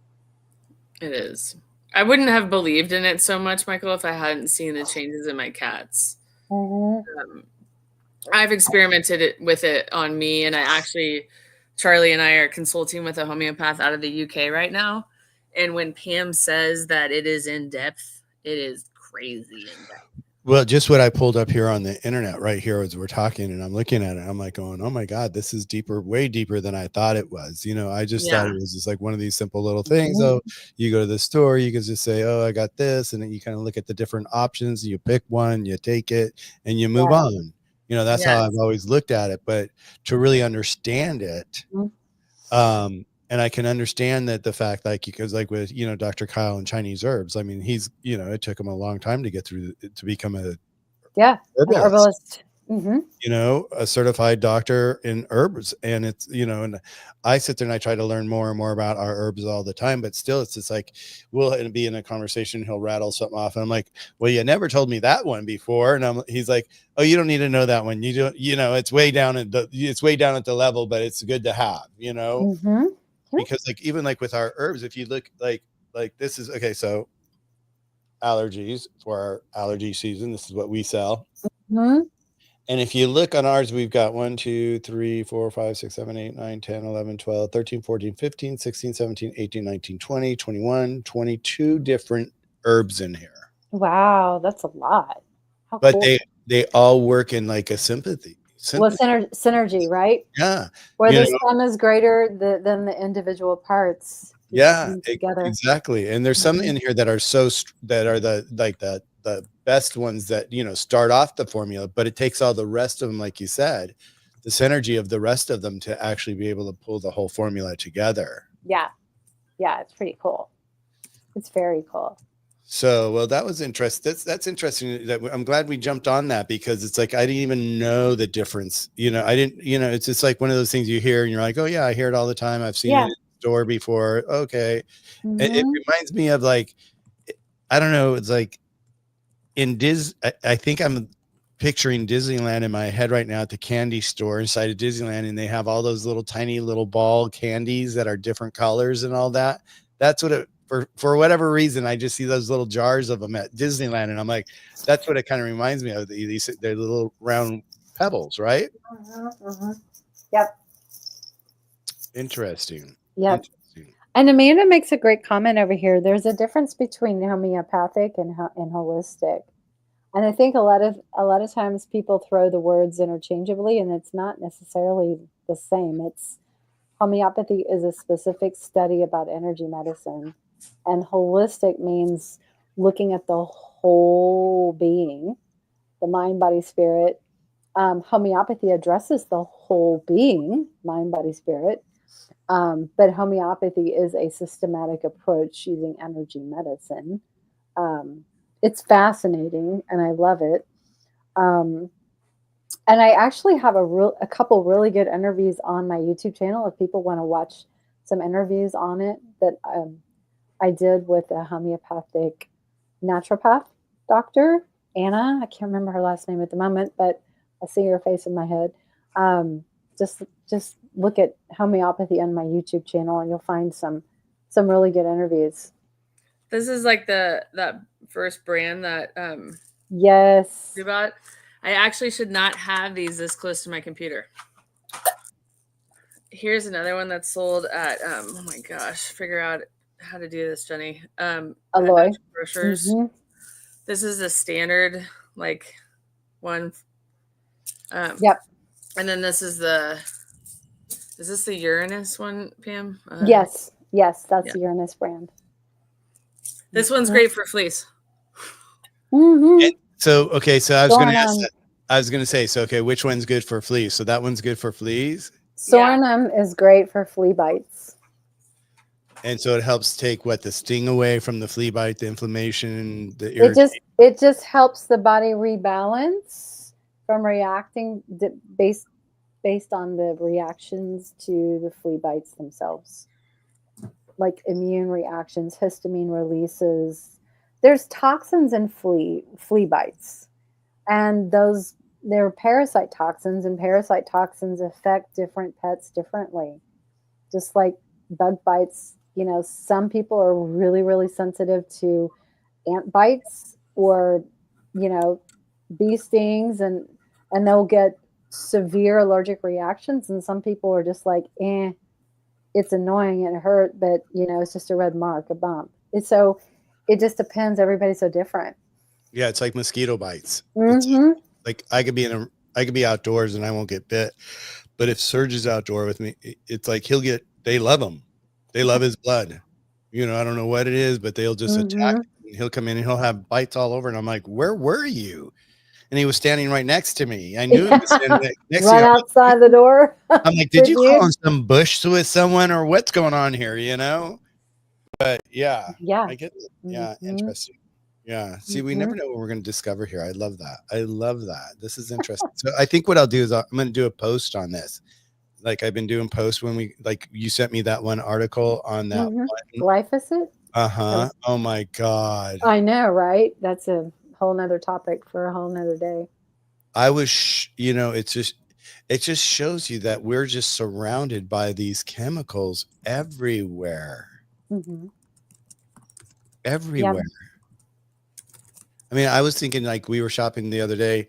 It is. I wouldn't have believed in it so much, Michael, if I hadn't seen the changes in my cats. Mm-hmm. I've experimented with it on me, and Charlie and I are consulting with a homeopath out of the UK right now. And when Pam says that it is in depth, it is crazy in depth. Well, just what I pulled up here on the internet right here as we're talking, and I'm looking at it, I'm like going, oh my God, this is deeper, way deeper than I thought it was. I just thought it was just like one of these simple little things. Mm-hmm. Oh, you go to the store, you can just say, oh, I got this. And then you kind of look at the different options, you pick one, you take it, and you move on. That's how I've always looked at it. But to really understand it, and I can understand that the fact, like, because like with, Dr. Kyle and Chinese herbs, I mean, he's, it took him a long time to get through to become an herbalist. Mm-hmm. A certified doctor in herbs. And it's, and I sit there and I try to learn more and more about our herbs all the time, but still it's just like, we'll be in a conversation, he'll rattle something off, and I'm like, well, you never told me that one before. And he's like, oh, you don't need to know that one. You don't, it's way down at the level, but it's good to have, Mm-hmm. because like even like with our herbs, if you look like this is okay, so allergies for our allergy season, this is what we sell. Mm-hmm. And if you look on ours, we've got 1, 2, 3, 4, 5, 6, 7, 8, 9, 10, 11, 12, 13, 14, 15, 16, 17, 18, 19, 20, 21, 22 different herbs in here. Wow, that's a lot. How But cool. they all work in like a sympathy. Well, synergy, right? Yeah. Where You the know, sum is greater than the individual parts. yeah, Together. exactly. And there's some in here that are that are the best ones that, you know, start off the formula, but it takes all the rest of them, like you said, the synergy of the rest of them to actually be able to pull the whole formula together. Yeah. Yeah, it's pretty cool. It's very cool. So, well, that was interesting. That's interesting. That I'm glad we jumped on that, because it's like I didn't even know the difference. You know, I didn't. You know, it's just like one of those things you hear and you're like, oh yeah, I hear it all the time. I've seen it in the store before. Okay, it reminds me of like, I don't know. It's like in I think I'm picturing Disneyland in my head right now at the candy store inside of Disneyland, and they have all those little tiny little ball candies that are different colors and all that. That's what it. For whatever reason, I just see those little jars of them at Disneyland, and I'm like, that's what it kind of reminds me of. These they're little round pebbles, right? Yep. Interesting. Yep. And Amanda makes a great comment over here. There's a difference between homeopathic and holistic, and I think a lot of times people throw the words interchangeably, and it's not necessarily the same. It's homeopathy is a specific study about energy medicine. And holistic means looking at the whole being, the mind, body, spirit. Homeopathy addresses the whole being, mind, body, spirit. But homeopathy is a systematic approach using energy medicine. It's fascinating, and I love it. And I actually have a couple really good interviews on my YouTube channel. If people want to watch some interviews on it that I did with a homeopathic naturopath doctor, Anna. I can't remember her last name at the moment, but I see her face in my head. Just look at homeopathy on my YouTube channel, and you'll find some really good interviews. This is like that first brand that yes, we bought. I actually should not have these this close to my computer. Here's another one that's sold at oh my gosh, figure out how to do this, Jenny. Alloy grocers. Mm-hmm. This is a standard like one. Yep. And then this is is this the Uranus one, Pam? Yes, that's the Uranus brand. This one's great for fleece. Mm-hmm. So okay, so I was gonna say, so okay, which one's good for fleas? So that one's good for fleas. Soranum is great for flea bites. And so it helps take the sting away from the flea bite, the inflammation, the irritation. It just helps the body rebalance from reacting based on the reactions to the flea bites themselves, like immune reactions, histamine releases. There's toxins in flea bites, and they're parasite toxins, and parasite toxins affect different pets differently. Just like bug bites, you know, some people are really, really sensitive to ant bites or, you know, bee stings, and they'll get severe allergic reactions. And some people are just like, it's annoying and it hurt, but you know, it's just a red mark, a bump. So it just depends. Everybody's so different. Yeah, it's like mosquito bites. Mm-hmm. Like I could be outdoors and I won't get bit, but if Serge is outdoor with me, it's like they love him. They love his blood. You know, I don't know what it is, but they'll just attack him. He'll come in and he'll have bites all over. And I'm like, where were you? And he was standing right next to me. I knew he was standing next to me. Outside the door. I'm like, did you call on some bush with someone, or what's going on here? You know? But yeah. I get it. Yeah, interesting. Yeah. See, we never know what we're going to discover here. I love that. This is interesting. So I think what I'll do is I'm going to do a post on this. Like I've been doing posts when you sent me that one article on that one. Glyphosate? Uh-huh. Oh my God. I know, right? That's a whole nother topic for a whole nother day. I was, it's just, it just shows you that we're just surrounded by these chemicals everywhere. Mm-hmm. Everywhere. I mean, I was thinking, like, we were shopping the other day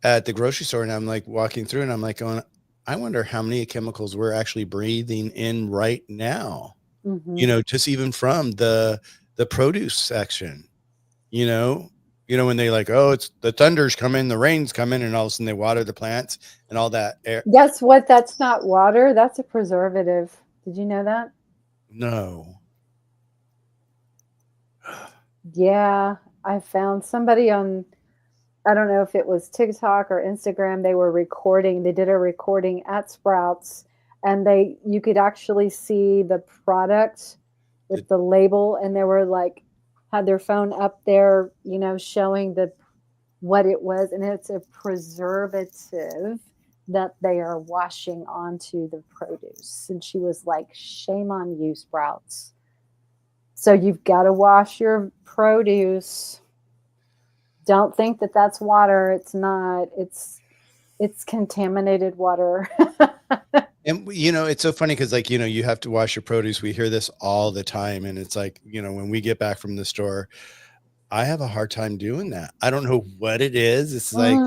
at the grocery store, and I'm like walking through, and I'm like going, I wonder how many chemicals we're actually breathing in right now. Mm-hmm. Just even from the produce section. You know, when they like, oh, it's the thunder's coming, the rain's coming, and all of a sudden they water the plants and all that air. Guess what? That's not water. That's a preservative. Did you know that? No. Yeah, I found somebody on, I don't know if it was TikTok or Instagram. They were recording. They did a recording at Sprouts, and you could actually see the product with the label, and they were like had their phone up there, showing what it was, and it's a preservative that they are washing onto the produce. And she was like, "Shame on you, Sprouts." So you've got to wash your produce. Don't think that that's water. It's not. It's contaminated water. And it's so funny because, like, you have to wash your produce. We hear this all the time, and it's like, when we get back from the store, I have a hard time doing that. I don't know what it is. It's like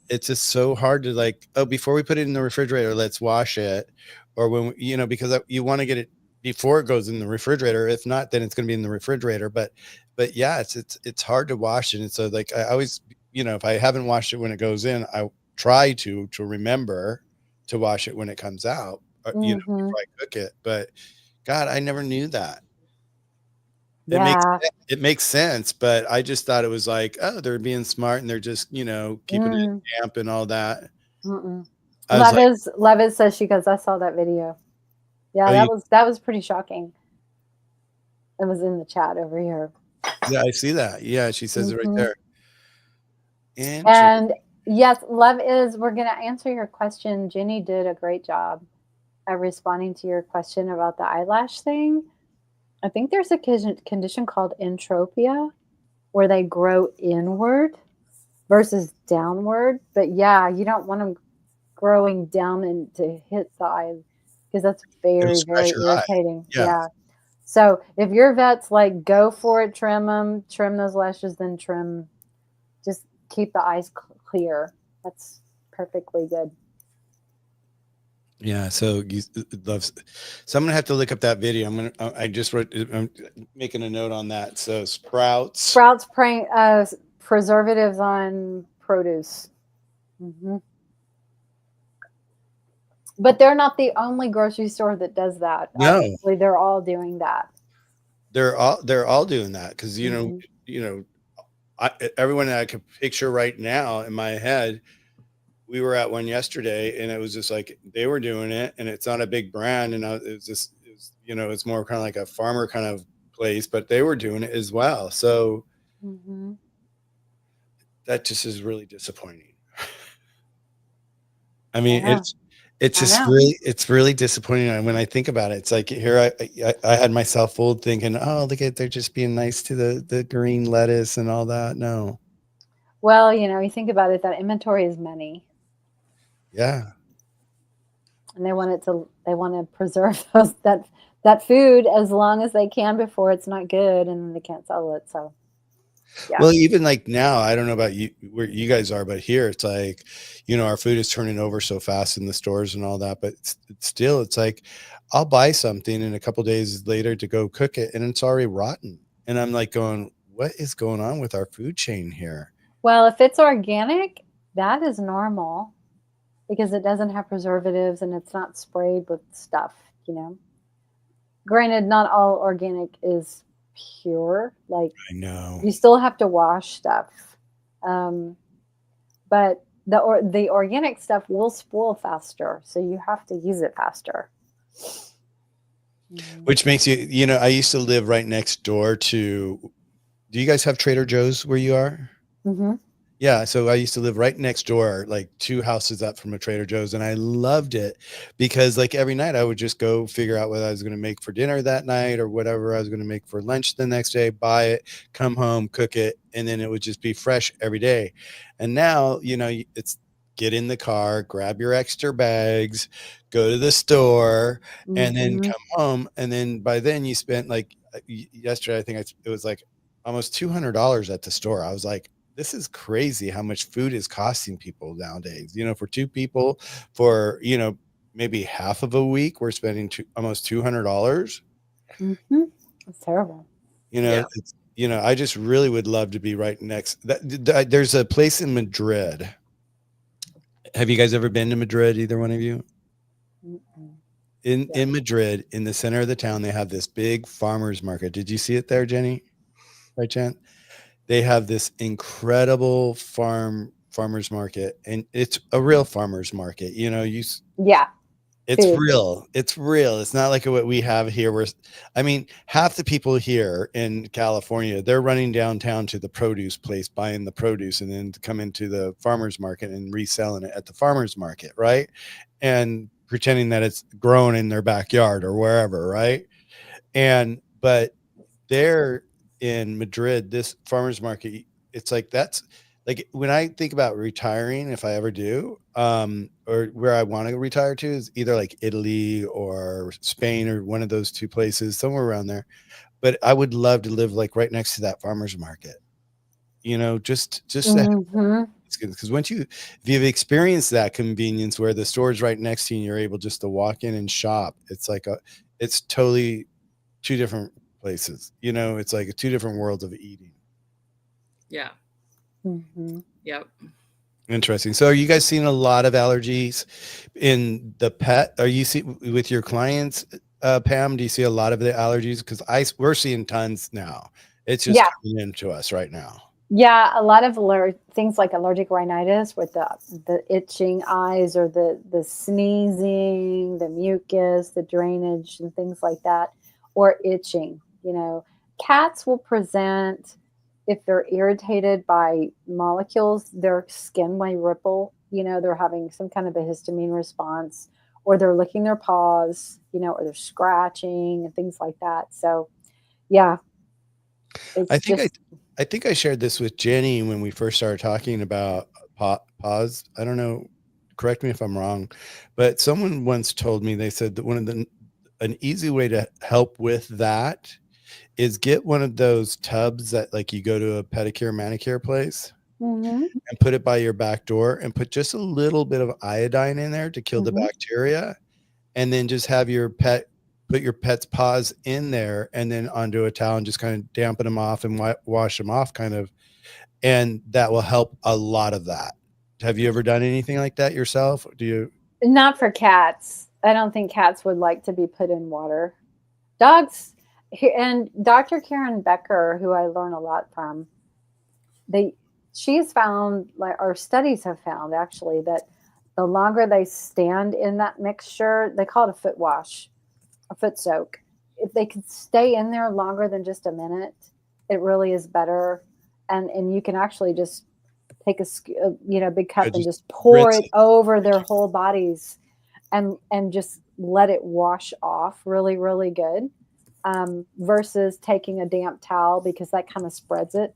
it's just so hard to, like, oh, before we put it in the refrigerator, let's wash it, or when because you want to get it before it goes in the refrigerator. If not, then it's going to be in the refrigerator. But yeah, it's hard to wash it, and so, like, I always, if I haven't washed it when it goes in, I try to remember to wash it when it comes out, before I cook it. But God, I never knew that. Yeah. It makes sense, but I just thought it was like, oh, they're being smart and they're just, keeping it damp and all that. I was like, Levis says, she goes, I saw that video. Yeah, that was pretty shocking. It was in the chat over here. Yeah, I see that. Yeah, she says it right there. And yes, we're going to answer your question. Jenny did a great job at responding to your question about the eyelash thing. I think there's a condition called entropia where they grow inward versus downward. But yeah, you don't want them growing down and to hit the eye because that's very, very irritating. Yeah. So if your vet's like, go for it, trim those lashes, then just keep the eyes clear. That's perfectly good. Yeah, so so I'm gonna have to look up that video. I'm making a note on that. So Sprouts preservatives on produce. But they're not the only grocery store that does that. No, obviously, they're all doing that. They're all doing that because everyone that I can picture right now in my head. We were at one yesterday, and it was just like they were doing it, and it's not a big brand, and it's more kind of like a farmer kind of place, but they were doing it as well. So that just is really disappointing. I mean, it's really disappointing. And when I think about it, it's like here I had myself fooled thinking, oh, look at, they're just being nice to the green lettuce and all that. No. Well, you think about it, that inventory is money. Yeah. And they want to preserve that food as long as they can before it's not good, and then they can't sell it. So yeah. Well, even like now, I don't know about you where you guys are, but here it's like, our food is turning over so fast in the stores and all that, but it's like I'll buy something and a couple days later to go cook it and it's already rotten. And I'm like going, what is going on with our food chain here? Well, if it's organic, that is normal because it doesn't have preservatives and it's not sprayed with stuff, Granted, not all organic is pure. Like, I know. You still have to wash stuff. But the organic stuff will spoil faster, so you have to use it faster. Which makes I used to live right next door to, do you guys have Trader Joe's where you are? Yeah, so I used to live right next door, like 2 houses up from a Trader Joe's, and I loved it because, like, every night I would just go figure out what I was going to make for dinner that night or whatever I was going to make for lunch the next day, buy it, come home, cook it, and then it would just be fresh every day. And now, get in the car, grab your extra bags, go to the store, and then come home. And then by then you spent like yesterday, I think it was like almost $200 at the store. I was like, this is crazy how much food is costing people nowadays. For two people, for, maybe half of a week, we're spending almost $200. It's terrible. I just really would love to be right next. There's a place in Madrid. Have you guys ever been to Madrid, either one of you? In Madrid, in the center of the town, they have this big farmers market. Did you see it there, Jenny? By chance? They have this incredible farmers market, and it's a real farmers market. It's real. It's real. It's not like what we have here where, half the people here in California, they're running downtown to the produce place, buying the produce, and then to come into the farmer's market and reselling it at the farmer's market, right? And pretending that it's grown in their backyard or wherever, right? But there in Madrid, this farmer's market, it's like that's like when I think about retiring, if I ever do, or where I want to retire to is either like Italy or Spain or one of those two places, somewhere around there. But I would love to live like right next to that farmer's market, just because if you've experienced that convenience where the store is right next to you and you're able just to walk in and shop, it's like it's totally two different places. It's like two different worlds of eating. Yeah. Yep. Interesting. So are you guys seeing a lot of allergies in the pet? Are you with your clients, Pam? Do you see a lot of the allergies? Because we're seeing tons now. It's just coming into us right now. Yeah, a lot of things like allergic rhinitis with the itching eyes or the sneezing, the mucus, the drainage and things like that, or itching. Cats will present if they're irritated by molecules, their skin may ripple, they're having some kind of a histamine response, or they're licking their paws, or they're scratching and things like that. So, yeah. I think I shared this with Jenny when we first started talking about paws. I don't know, correct me if I'm wrong, but someone once told me, they said that an easy way to help with that is get one of those tubs that like you go to a pedicure manicure place and put it by your back door and put just a little bit of iodine in there to kill the bacteria, and then just have your pet put your pet's paws in there and then onto a towel and just kind of dampen them off and wash them off kind of, and that will help a lot of that. Have you ever done anything like that yourself? Not for cats. I don't think cats would like to be put in water. Dogs. And Dr. Karen Becker, who I learn a lot from, she's found, or studies have found actually, that the longer they stand in that mixture, they call it a foot wash, a foot soak. If they can stay in there longer than just a minute, it really is better. And you can actually just take a big cup and just pour it over their whole bodies and just let it wash off really, really good. Versus taking a damp towel, because that kind of spreads it.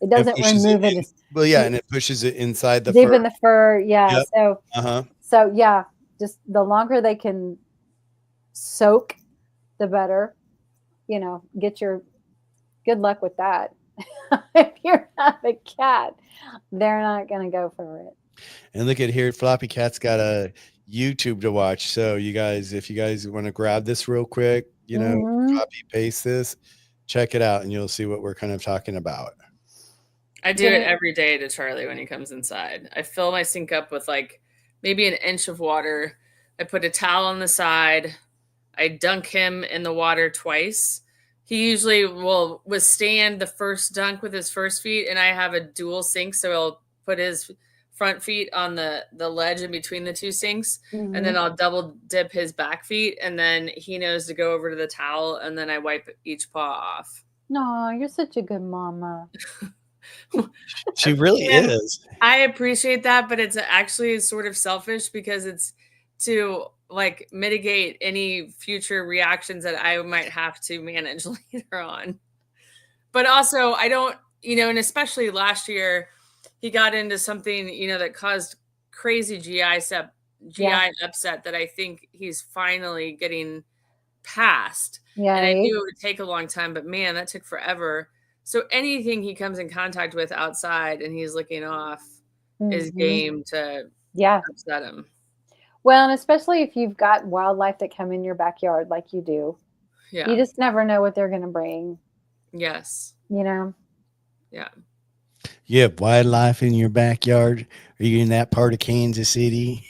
It doesn't remove it. And it pushes it inside the deep fur. in the fur. Yeah. Yep. So yeah, just the longer they can soak, the better. Get your good luck with that. If you have a cat, they're not going to go for it. And look at here, Floppycats got a YouTube to watch. So you guys, if you guys want to grab this real quick, copy paste this, check it out, and you'll see what we're kind of talking about. I do it every day to Charlie when he comes inside. I fill my sink up with like maybe an inch of water. I put a towel on the side. I dunk him in the water twice. He usually will withstand the first dunk with his first feet, and I have a dual sink, so he'll put his front feet on the ledge in between the two sinks, and then I'll double dip his back feet, and then he knows to go over to the towel, and then I wipe each paw off. No, you're such a good mama. She really is. I appreciate that, but it's actually sort of selfish because it's to like mitigate any future reactions that I might have to manage later on. But also I don't, and especially last year, he got into something, that caused crazy GI upset that I think he's finally getting past. And I Yay. knew it would take a long time, but man, that took forever. So anything he comes in contact with outside and he's looking off is game to upset him. Well, and especially if you've got wildlife that come in your backyard like you do. Yeah. You just never know what they're going to bring. Yes. You know? Yeah. You have wildlife in your backyard? Are you in that part of Kansas City?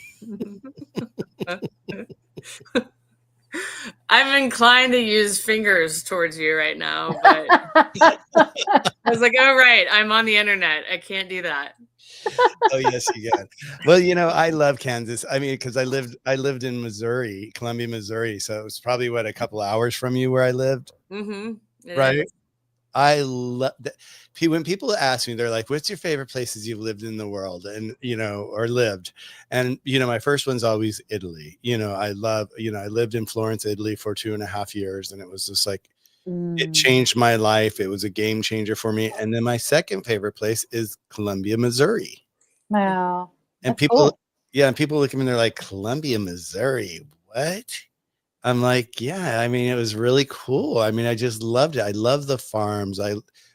I'm inclined to use fingers towards you right now, but I was like, oh, right. I'm on the internet. I can't do that. Oh, yes, you can. Well, you know, I love Kansas. I mean, because I lived in Missouri, Columbia, Missouri. So it was probably a couple hours from you where I lived. Right. Is. I love that. When people ask me, they're like, what's your favorite places you've lived in the world? And, you know, or lived. And, you know, my first one's always Italy. You know, I lived in Florence, Italy for 2.5 years. And it was just like, it changed my life. It was a game changer for me. And then my second favorite place is Columbia, Missouri. Wow. And people, and people look at me and they're like, Columbia, Missouri, what? I'm like, yeah, I mean, it was really cool. I mean, I just loved it. I love the farms.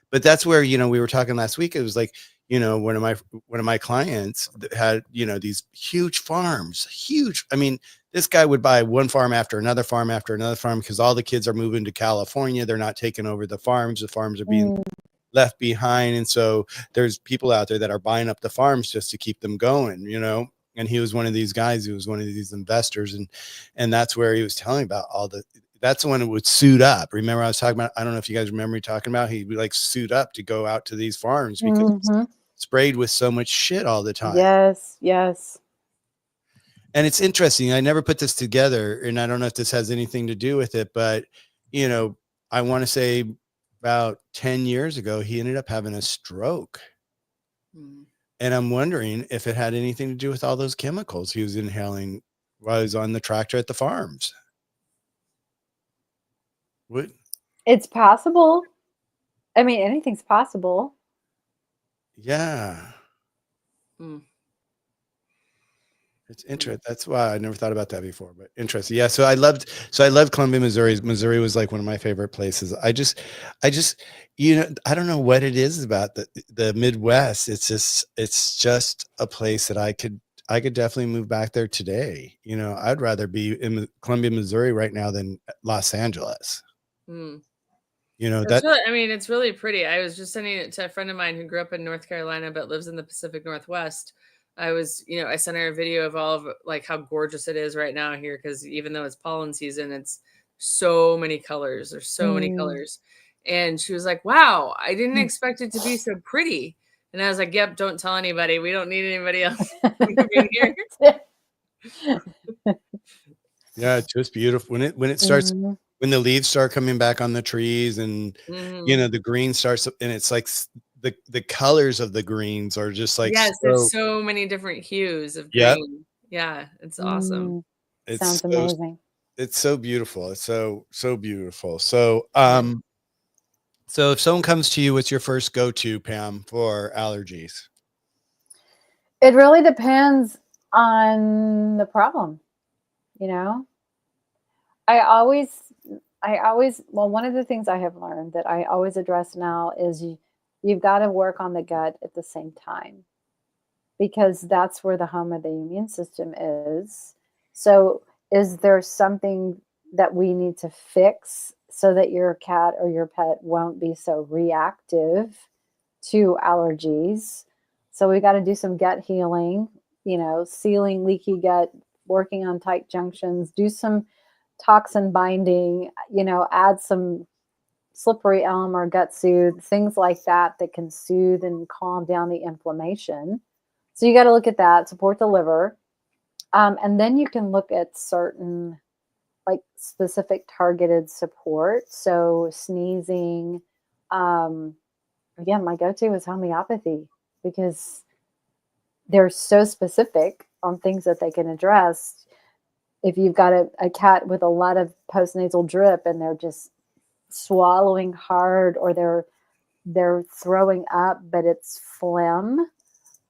But that's where, you know, we were talking last week. It was like, you know, one of my clients that had, you know, these huge farms, huge. I mean, this guy would buy one farm after another farm after another farm because all the kids are moving to California. They're not taking over the farms. The farms are being left behind. And so there's people out there that are buying up the farms just to keep them going, you know. And he was one of these guys. He was one of these investors. And that's where he was telling about that's when it would suit up. Remember I was talking about, I don't know if you guys remember me talking about, he would like suit up to go out to these farms because it's sprayed with so much shit all the time. Yes. Yes. And it's interesting. I never put this together and I don't know if this has anything to do with it, but you know, I want to say about 10 years ago, he ended up having a stroke. And I'm wondering if it had anything to do with all those chemicals he was inhaling while he was on the tractor at the farms. What? It's possible. I mean, anything's possible. Yeah. It's interesting. That's why I never thought about that before, but interesting. Yeah. So I loved Columbia, Missouri. Missouri was like one of my favorite places. I just, you know, I don't know what it is about the Midwest. It's just a place that I could definitely move back there today. You know, I'd rather be in Columbia, Missouri right now than Los Angeles. You know, it's really pretty. I was just sending it to a friend of mine who grew up in North Carolina, but lives in the Pacific Northwest. I sent her a video of all of like how gorgeous it is right now here. Cause even though it's pollen season, it's so many colors. There's so many colors. And she was like, wow, I didn't expect it to be so pretty. And I was like, yep, don't tell anybody. We don't need anybody else moving here. Yeah, it's just beautiful. When it starts, when the leaves start coming back on the trees and, you know, the green starts and it's like the colors of the greens are just like, there's so many different hues of green. Yeah, it's awesome. Sounds amazing. It's so beautiful. It's so beautiful. So, so if someone comes to you, what's your first go-to, Pam, for allergies? It really depends on the problem. You know, one of the things I have learned that I always address now is you've got to work on the gut at the same time because that's where the home of the immune system is. So is there something that we need to fix so that your cat or your pet won't be so reactive to allergies? So we got to do some gut healing, you know, sealing leaky gut, working on tight junctions, do some toxin binding, you know, add some slippery elm or gut soothe, things like that can soothe and calm down the inflammation. So you got to look at that, support the liver. And then you can look at certain like specific targeted support. So sneezing, again, my go-to is homeopathy because they're so specific on things that they can address. If you've got a cat with a lot of postnasal drip and they're just swallowing hard or they're throwing up, but it's phlegm,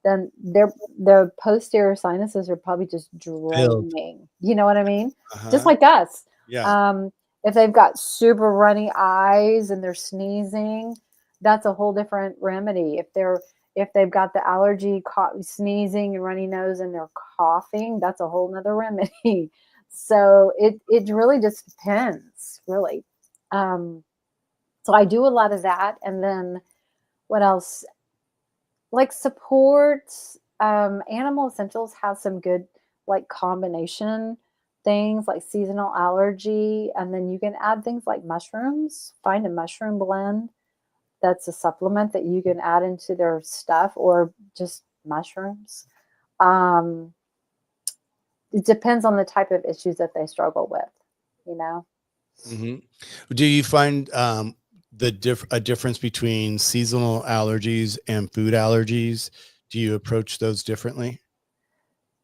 then the posterior sinuses are probably just Filled. draining. You know what I mean? Just Uh-huh. like us. Yeah. If they've got super runny eyes and they're sneezing, that's a whole different remedy. If they've got the allergy, sneezing and runny nose, and they're coughing, that's a whole nother remedy. So it really just depends, really. So I do a lot of that, and then what else? Like support. Animal Essentials has some good like combination things like seasonal allergy, and then you can add things like mushrooms. Find a mushroom blend that's a supplement that you can add into their stuff, or just mushrooms. Um, it depends on the type of issues that they struggle with, you know. Hmm. Do you find a difference between seasonal allergies and food allergies? Do you approach those differently?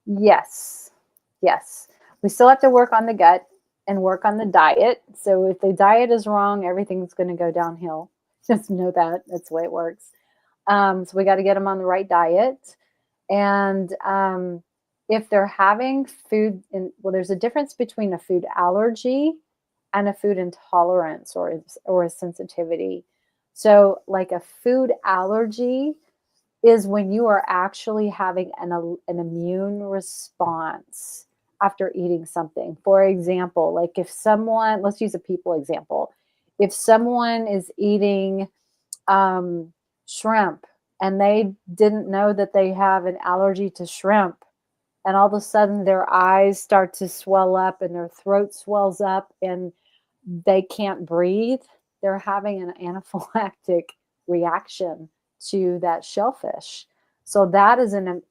Yes. Yes. We still have to work on the gut and work on the diet. So if the diet is wrong, everything's going to go downhill. Just know that. That's the way it works. So we got to get them on the right diet. And if they're having well, there's a difference between a food allergy and a food intolerance or a sensitivity. So like a food allergy is when you are actually having an immune response after eating something. For example, like if someone, let's use a people example. If someone is eating shrimp and they didn't know that they have an allergy to shrimp, and all of a sudden their eyes start to swell up and their throat swells up and they can't breathe, they're having an anaphylactic reaction to that shellfish. So that's an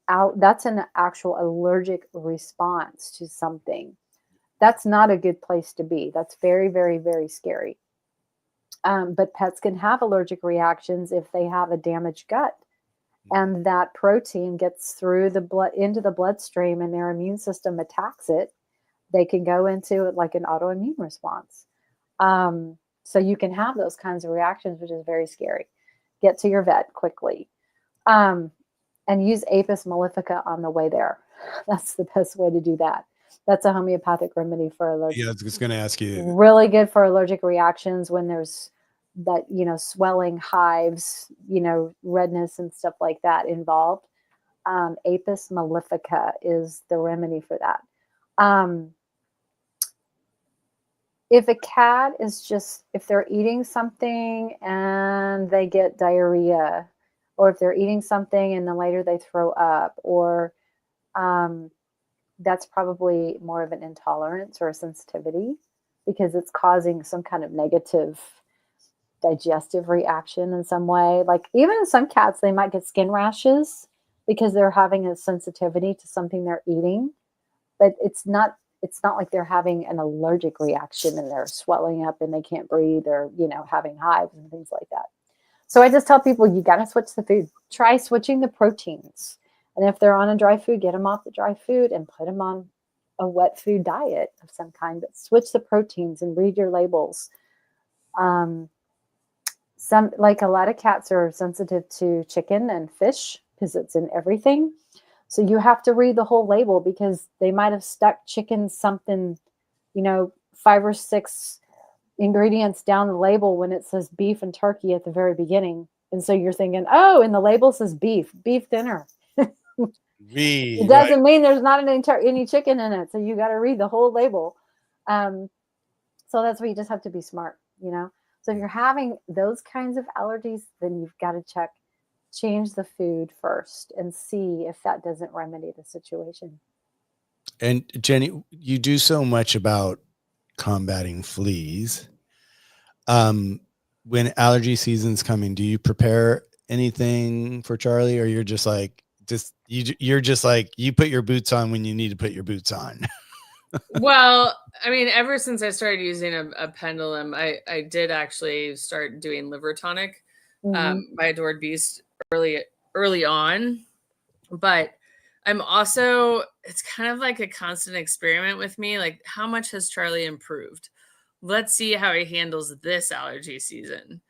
actual allergic response to something. That's not a good place to be. That's very, very, very scary. But pets can have allergic reactions if they have a damaged gut, and that protein gets through the blood into the bloodstream, and their immune system attacks it. They can go into it like an autoimmune response. So you can have those kinds of reactions, which is very scary. Get to your vet quickly. And use Apis mellifica on the way there. That's the best way to do that. That's a homeopathic remedy for allergic. Yeah, I was just going to ask you. Really good for allergic reactions when there's that, swelling, hives, redness and stuff like that involved. Apis mellifica is the remedy for that. If a cat if they're eating something and they get diarrhea, or if they're eating something and then later they throw up, or that's probably more of an intolerance or a sensitivity, because it's causing some kind of negative digestive reaction in some way. Like even in some cats, they might get skin rashes because they're having a sensitivity to something they're eating, but it's not like they're having an allergic reaction and they're swelling up and they can't breathe, or having hives and things like that. So I just tell people, you got to switch the food. Try switching the proteins. And if they're on a dry food, get them off the dry food and put them on a wet food diet of some kind. But switch the proteins and read your labels. Like a lot of cats are sensitive to chicken and fish because it's in everything. So you have to read the whole label, because they might have stuck chicken something, 5 or 6 ingredients down the label when it says beef and turkey at the very beginning. And so you're thinking, oh, and the label says beef dinner. It doesn't mean there's not any chicken in it. So you got to read the whole label. So that's where you just have to be smart, So if you're having those kinds of allergies, then you've got to change the food first and see if that doesn't remedy the situation. And Jenny, you do so much about combating fleas. When allergy season's coming, do you prepare anything for Charlie, or you're just like, you put your boots on when you need to put your boots on? Well, I mean, ever since I started using a pendulum, I did actually start doing liver tonic by Adored Beast early on. But I'm also, it's kind of like a constant experiment with me. Like, how much has Charlie improved? Let's see how he handles this allergy season.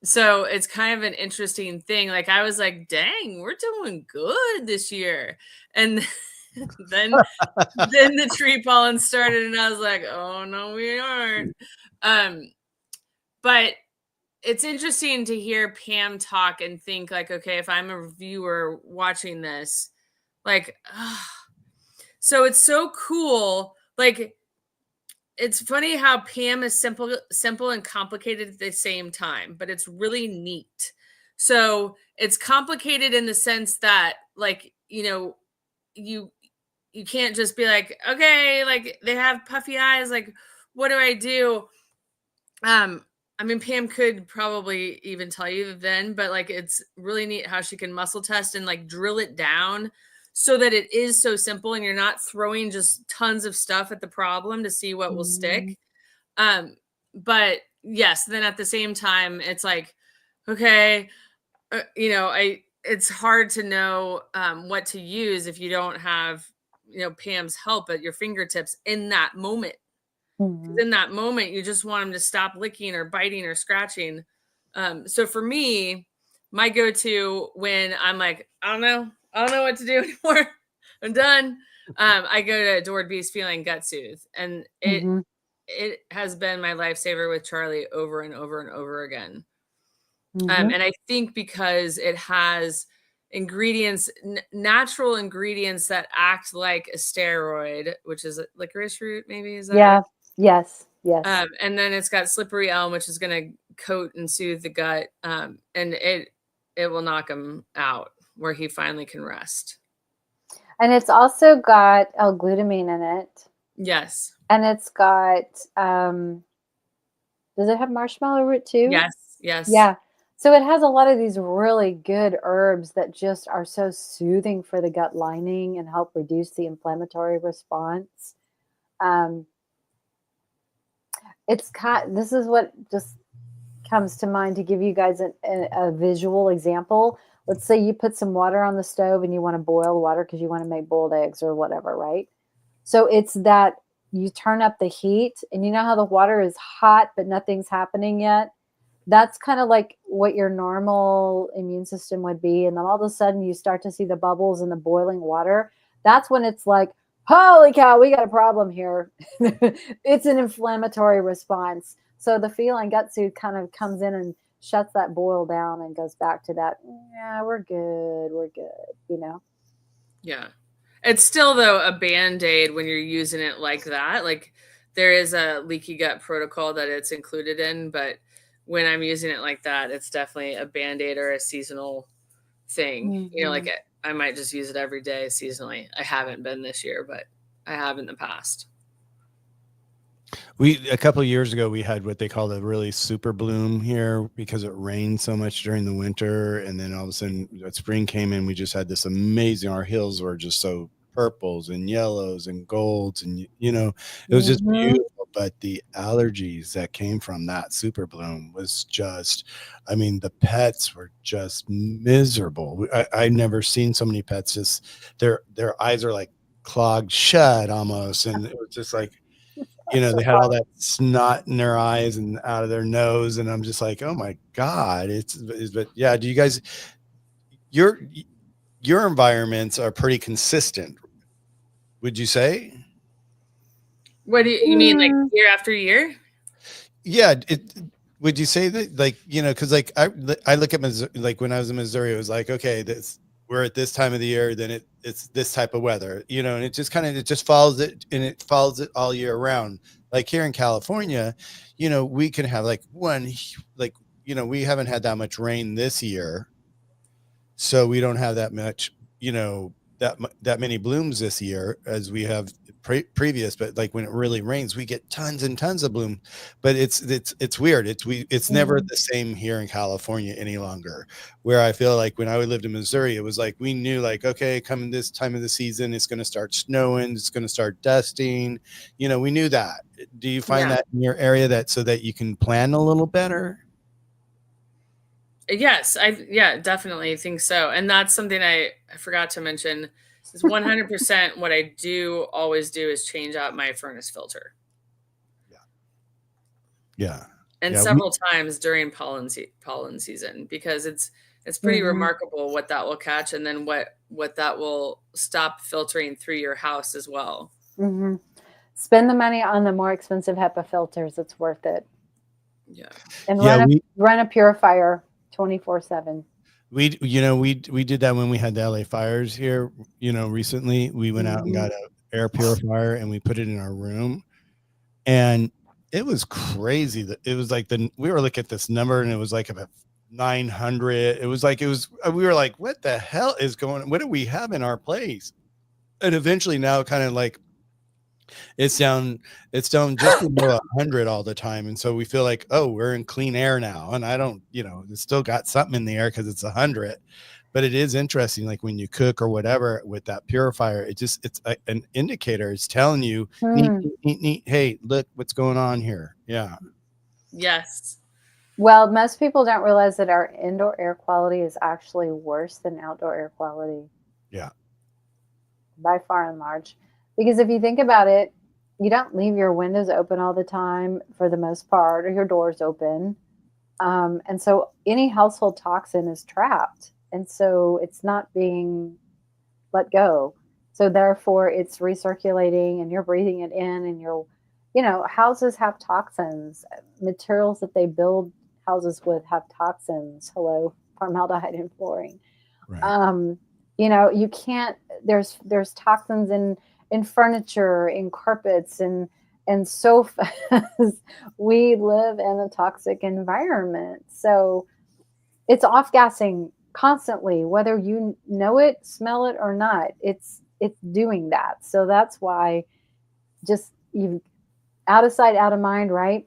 So it's kind of an interesting thing. Like I was like, dang, we're doing good this year. And then the tree pollen started and I was like, oh no, we aren't. But it's interesting to hear Pam talk and think like, okay, if I'm a viewer watching this, like, so it's so cool. Like, it's funny how Pam is simple and complicated at the same time, but it's really neat. So it's complicated in the sense that, like, you can't just be like, okay, like they have puffy eyes, like, what do I do? I mean, Pam could probably even tell you then, but like it's really neat how she can muscle test and like drill it down so that it is so simple and you're not throwing just tons of stuff at the problem to see what will stick. But yes, then at the same time, it's like, okay, it's hard to know what to use if you don't have, Pam's help at your fingertips in that moment. In that moment, you just want them to stop licking or biting or scratching. So for me, my go-to when I'm like, I don't know what to do anymore. I'm done. I go to Adored Beast Feline Gut Soothe, and it has been my lifesaver with Charlie over and over and over again. And I think because it has ingredients, natural ingredients that act like a steroid, which is licorice root, maybe, is that right? Yes. And then it's got slippery elm, which is going to coat and soothe the gut, and it will knock him out where he finally can rest. And it's also got L-glutamine in it. Yes. And it's got, does it have marshmallow root too? Yes. Yeah. So it has a lot of these really good herbs that just are so soothing for the gut lining and help reduce the inflammatory response. This is what just comes to mind to give you guys a visual example. Let's say you put some water on the stove and you want to boil water because you want to make boiled eggs or whatever, right? So it's that you turn up the heat and you know how the water is hot, but nothing's happening yet. That's kind of like what your normal immune system would be. And then all of a sudden you start to see the bubbles in the boiling water. That's when it's like, holy cow, we got a problem here. It's an inflammatory response. So the feline gut soothe kind of comes in and shuts that boil down and goes back to that. Yeah, we're good. Yeah. It's still, though, a Band-Aid when you're using it like that. Like there is a leaky gut protocol that it's included in, but when I'm using it like that, it's definitely a Band-Aid or a seasonal thing. Like I might just use it every day seasonally. I haven't been this year, but I have in the past. A couple of years ago, we had what they call the really super bloom here because it rained so much during the winter. And then all of a sudden spring came in, we just had this amazing, our hills were just so purples and yellows and golds. And, it was just beautiful. But the allergies that came from that super bloom was just, I mean, the pets were just miserable. I've never seen so many pets just, their eyes are like clogged shut almost. And it was just like, they had all that snot in their eyes and out of their nose. And I'm just like, oh my God. But yeah, do you guys, your environments are pretty consistent, would you say? What do you mean, like year after year? Yeah. Would you say that, like, because like I look at Missouri, like when I was in Missouri, it was like, okay, we're at this time of the year, then it's this type of weather, and it just follows it, and it follows it all year round. Like here in California, we can have like we haven't had that much rain this year, so we don't have that much, that many blooms this year as we have previous. But like when it really rains, we get tons and tons of bloom. But it's weird. It's never the same here in California any longer. Where I feel like when I lived in Missouri, it was like we knew, like, okay, coming this time of the season, it's going to start snowing, it's going to start dusting. We knew that. Do you find that in your area so that you can plan a little better? Yes, I definitely think so. And that's something I forgot to mention is 100% what I do always do is change out my furnace filter. Yeah. and Yeah, several times during pollen season, because it's pretty Mhm. remarkable what that will catch, and then what that will stop filtering through your house as well. Mhm. Spend the money on the more expensive HEPA filters. It's worth it. Yeah. And yeah, run a purifier 24/7. we did that when we had the LA fires here, recently. We went out and got an air purifier and we put it in our room, and it was crazy that it was like we were looking at this number and it was like about 900. It was we were like, what the hell is going on? What do we have in our place? And eventually now kind of like it's down just below 100 all the time, and so we feel like, oh, we're in clean air now. And I don't, it's still got something in the air because it's 100. But it is interesting, like when you cook or whatever with that purifier, it's an indicator. It's telling you, neat, hey, look what's going on here. Yeah. Yes. Well, most people don't realize that our indoor air quality is actually worse than outdoor air quality. Yeah. By far and large. Because if you think about it, you don't leave your windows open all the time for the most part, or your doors open. And so any household toxin is trapped. And so it's not being let go. So therefore it's recirculating and you're breathing it in, and houses have toxins. Materials that they build houses with have toxins. Hello, formaldehyde in flooring. Right. You can't, there's toxins in furniture, in carpets, and sofas. We live in a toxic environment. So it's off-gassing constantly, whether you know it, smell it, or not. It's doing that. So that's why, just you out of sight, out of mind, right?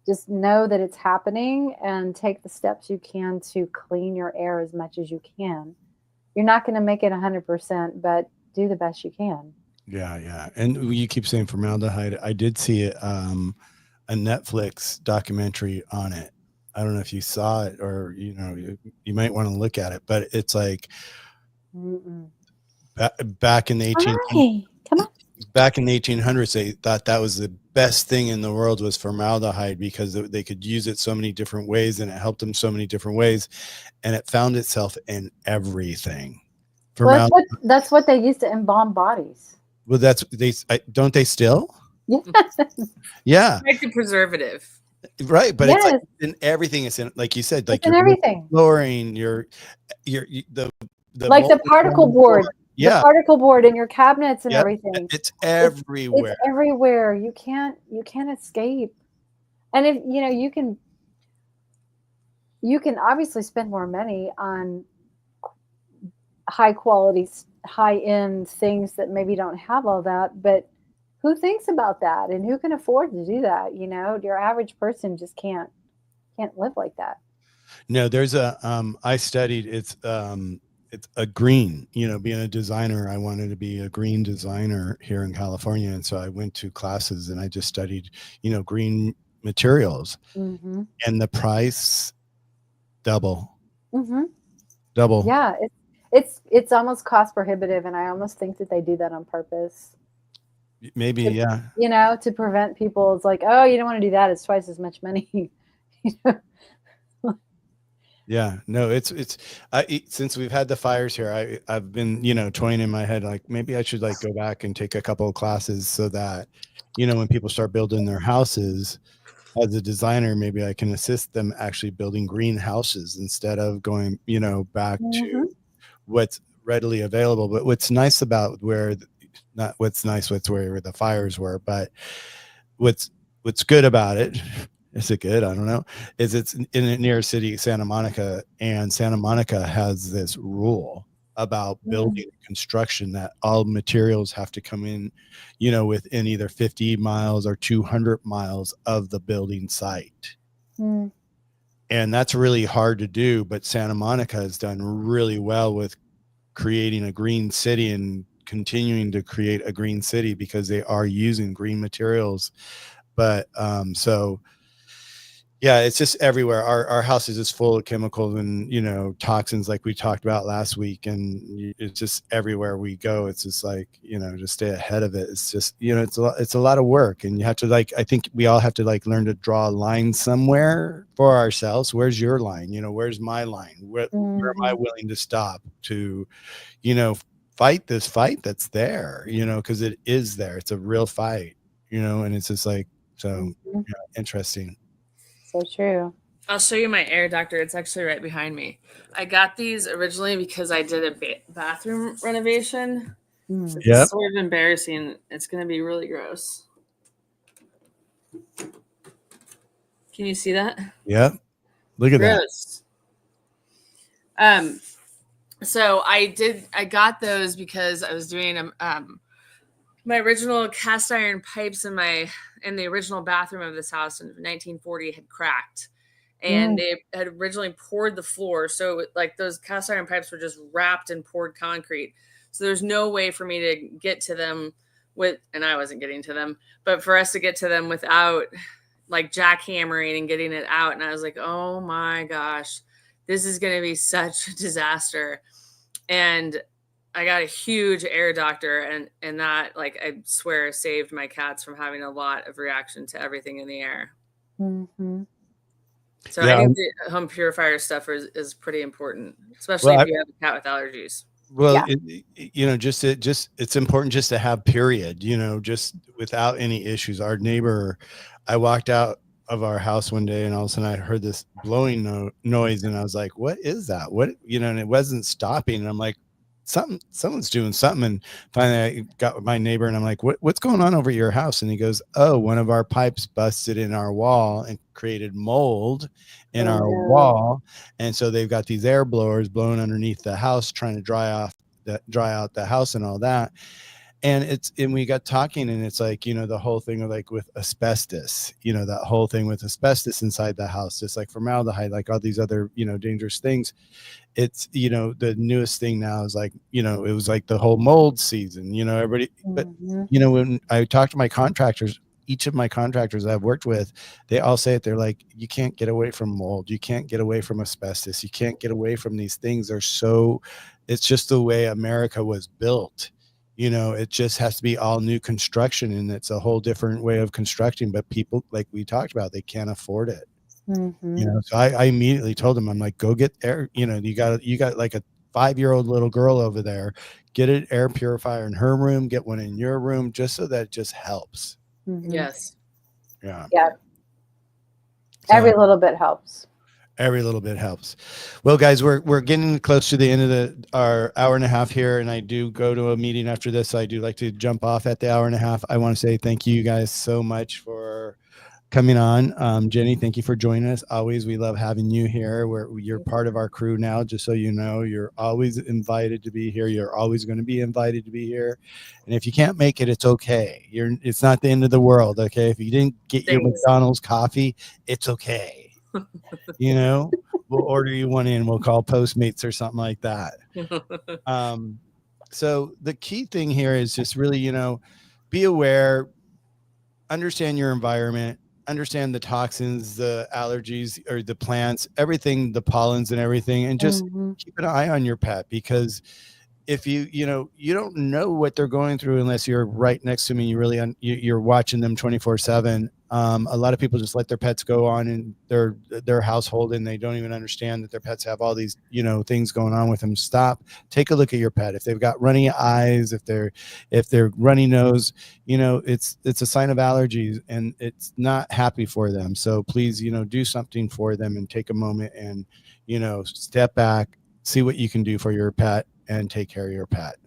Just know that it's happening and take the steps you can to clean your air as much as you can. You're not going to make it 100%, but do the best you can. Yeah. And you keep saying formaldehyde. I did see a Netflix documentary on it. I don't know if you saw it, or you might want to look at it, but it's like back in the 1800s, they thought that was the best thing in the world was formaldehyde, because they could use it so many different ways and it helped them so many different ways, and it found itself in everything. Well, that's what they used to embalm bodies. Well, don't they still? Yes. Yeah. Like the preservative. Right, but Yes. it's like in everything. It's in, like you said, like it's in everything. Flooring, the like the particle board. Yeah, the particle board in your cabinets and everything. It's everywhere. It's everywhere. You can't escape. And if you can obviously spend more money on high quality, high end things that maybe don't have all that, but who thinks about that, and who can afford to do that? Your average person just can't live like that. No, there's I studied, it's a green, being a designer, I wanted to be a green designer here in California. And so I went to classes and I just studied, green materials, and the price double. Yeah. It's almost cost prohibitive. And I almost think that they do that on purpose. Maybe. To prevent people. It's like, oh, you don't want to do that. It's twice as much money. Yeah, no, it's since we've had the fires here, I've been, toying in my head, like maybe I should like go back and take a couple of classes so that, when people start building their houses, as a designer, maybe I can assist them actually building greenhouses instead of going, back to what's readily available. But what's nice about where the fires were, but what's good about it, is it good? I don't know. Is it's in a near city, Santa Monica, and Santa Monica has this rule about building construction that all materials have to come in, within either 50 miles or 200 miles of the building site. And that's really hard to do, but Santa Monica has done really well with creating a green city and continuing to create a green city because they are using green materials. But so Yeah, it's just everywhere. Our house is just full of chemicals and, you know, toxins like we talked about last week. And it's just everywhere we go. It's just like, you know, just stay ahead of it. It's just, you know, it's a lot of work. And you have to like, I think we all have to like learn to draw a line somewhere for ourselves. Where's your line? You know, where's my line? Where am I willing to stop to, you know, fight this fight that's there, you know, because it is there. It's a real fight, you know, and it's just like, so yeah, interesting. So true. I'll show you my air doctor. It's actually right behind me. I got these originally because I did a bathroom renovation. Mm. It's sort of embarrassing. It's going to be really gross. Can you see that? Yeah. Look at gross. So I got those because I was doing my original cast iron pipes in the original bathroom of this house in 1940 had cracked, and they had originally poured the floor. So like those cast iron pipes were just wrapped in poured concrete. So there's no way for me to get to them and I wasn't getting to them, but for us to get to them without like jackhammering and getting it out. And I was like, oh my gosh, this is going to be such a disaster. And I got a huge air doctor, and that, like, I swear saved my cats from having a lot of reaction to everything in the air. Mm-hmm. So I think the home purifier stuff is pretty important, especially if you have a cat with allergies. Well, you know, it's important just to have period, you know, just without any issues. Our neighbor, I walked out of our house one day and all of a sudden I heard this blowing noise and I was like, what is that? What, you know, and it wasn't stopping. And I'm like, someone's doing something. And finally I got with my neighbor and I'm like, what's going on over at your house? And he goes, oh, one of our pipes busted in our wall and created mold in our wall. And so they've got these air blowers blowing underneath the house, trying to dry out the house and all that. And we got talking and it's like, you know, the whole thing of like with asbestos, you know, that whole thing with asbestos inside the house, just like formaldehyde, like all these other, you know, dangerous things. It's, you know, the newest thing now is like, you know, it was like the whole mold season, you know, everybody, but you know, when I talk to my contractors, each of my contractors I've worked with, they all say it. They're like, you can't get away from mold. You can't get away from asbestos. You can't get away from these things. It's just the way America was built. You know, it just has to be all new construction and it's a whole different way of constructing, but people, like we talked about, they can't afford it. You know, so I immediately told them, I'm like, go get air, you know, you got like a 5-year-old little girl over there, get an air purifier in her room, get one in your room, just so that it just helps. Yes. Yeah. So, every little bit helps. Every little bit helps. Well, guys, we're getting close to the end of our hour and a half here, and I do go to a meeting after this. So I do like to jump off at the hour and a half. I want to say thank you guys so much for coming on. Jenny, thank you for joining us. Always, we love having you here. You're part of our crew now, just so you know. You're always invited to be here. You're always going to be invited to be here. And if you can't make it, it's okay. It's not the end of the world, okay? If you didn't get your McDonald's coffee, it's okay. You know, we'll order you one in. We'll call Postmates or something like that. So the key thing here is just really, you know, be aware, understand your environment, understand the toxins, the allergies or the plants, everything, the pollens and everything, and just keep an eye on your pet, because if you don't know what they're going through unless you're right next to me, you're watching them 24/7. A lot of people just let their pets go on in their household and they don't even understand that their pets have all these, you know, things going on with them. Stop, take a look at your pet. If they've got runny eyes, if they're runny nose, you know, it's a sign of allergies and it's not happy for them. So please, you know, do something for them and take a moment and, you know, step back, see what you can do for your pet and take care of your pet.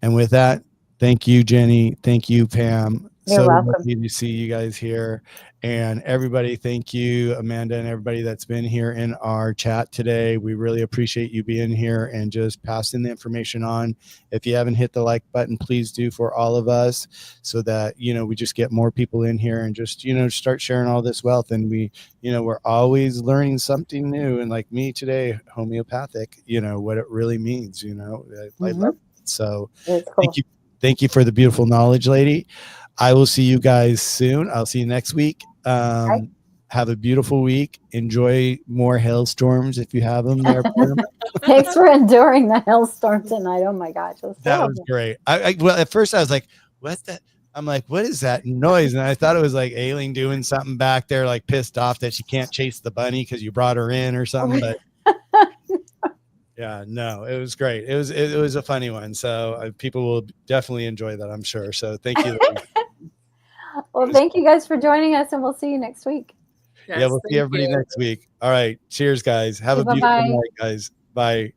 And with that, thank you, Jenny. Thank you, Pam. You're welcome. Lucky to see you guys here. And everybody, thank you, Amanda, and everybody that's been here in our chat today. We really appreciate you being here and just passing the information on. If you haven't hit the like button, please do for all of us so that, you know, we just get more people in here and just, you know, start sharing all this wealth. And we, you know, we're always learning something new. And like me today, homeopathic, you know, what it really means, you know, I love it. So cool. Thank you for the beautiful knowledge, lady. I will see you guys soon. I'll see you next week. Have have a beautiful week. Enjoy more hailstorms if you have them there. Thanks for enduring the hailstorm tonight. Oh my gosh, it was That was horrible. great. Well, at first I was like, what's that? I'm like, what is that noise? And I thought it was like Aileen doing something back there, like pissed off that she can't chase the bunny because you brought her in or something. But yeah, no, it was great. It was a funny one. So people will definitely enjoy that, I'm sure. So thank you. Well, thank you guys for joining us, and we'll see you next week. Yes, Yeah, we'll see thank everybody you. next week. All right. Cheers, guys. Have a Bye-bye. beautiful night, guys. Bye.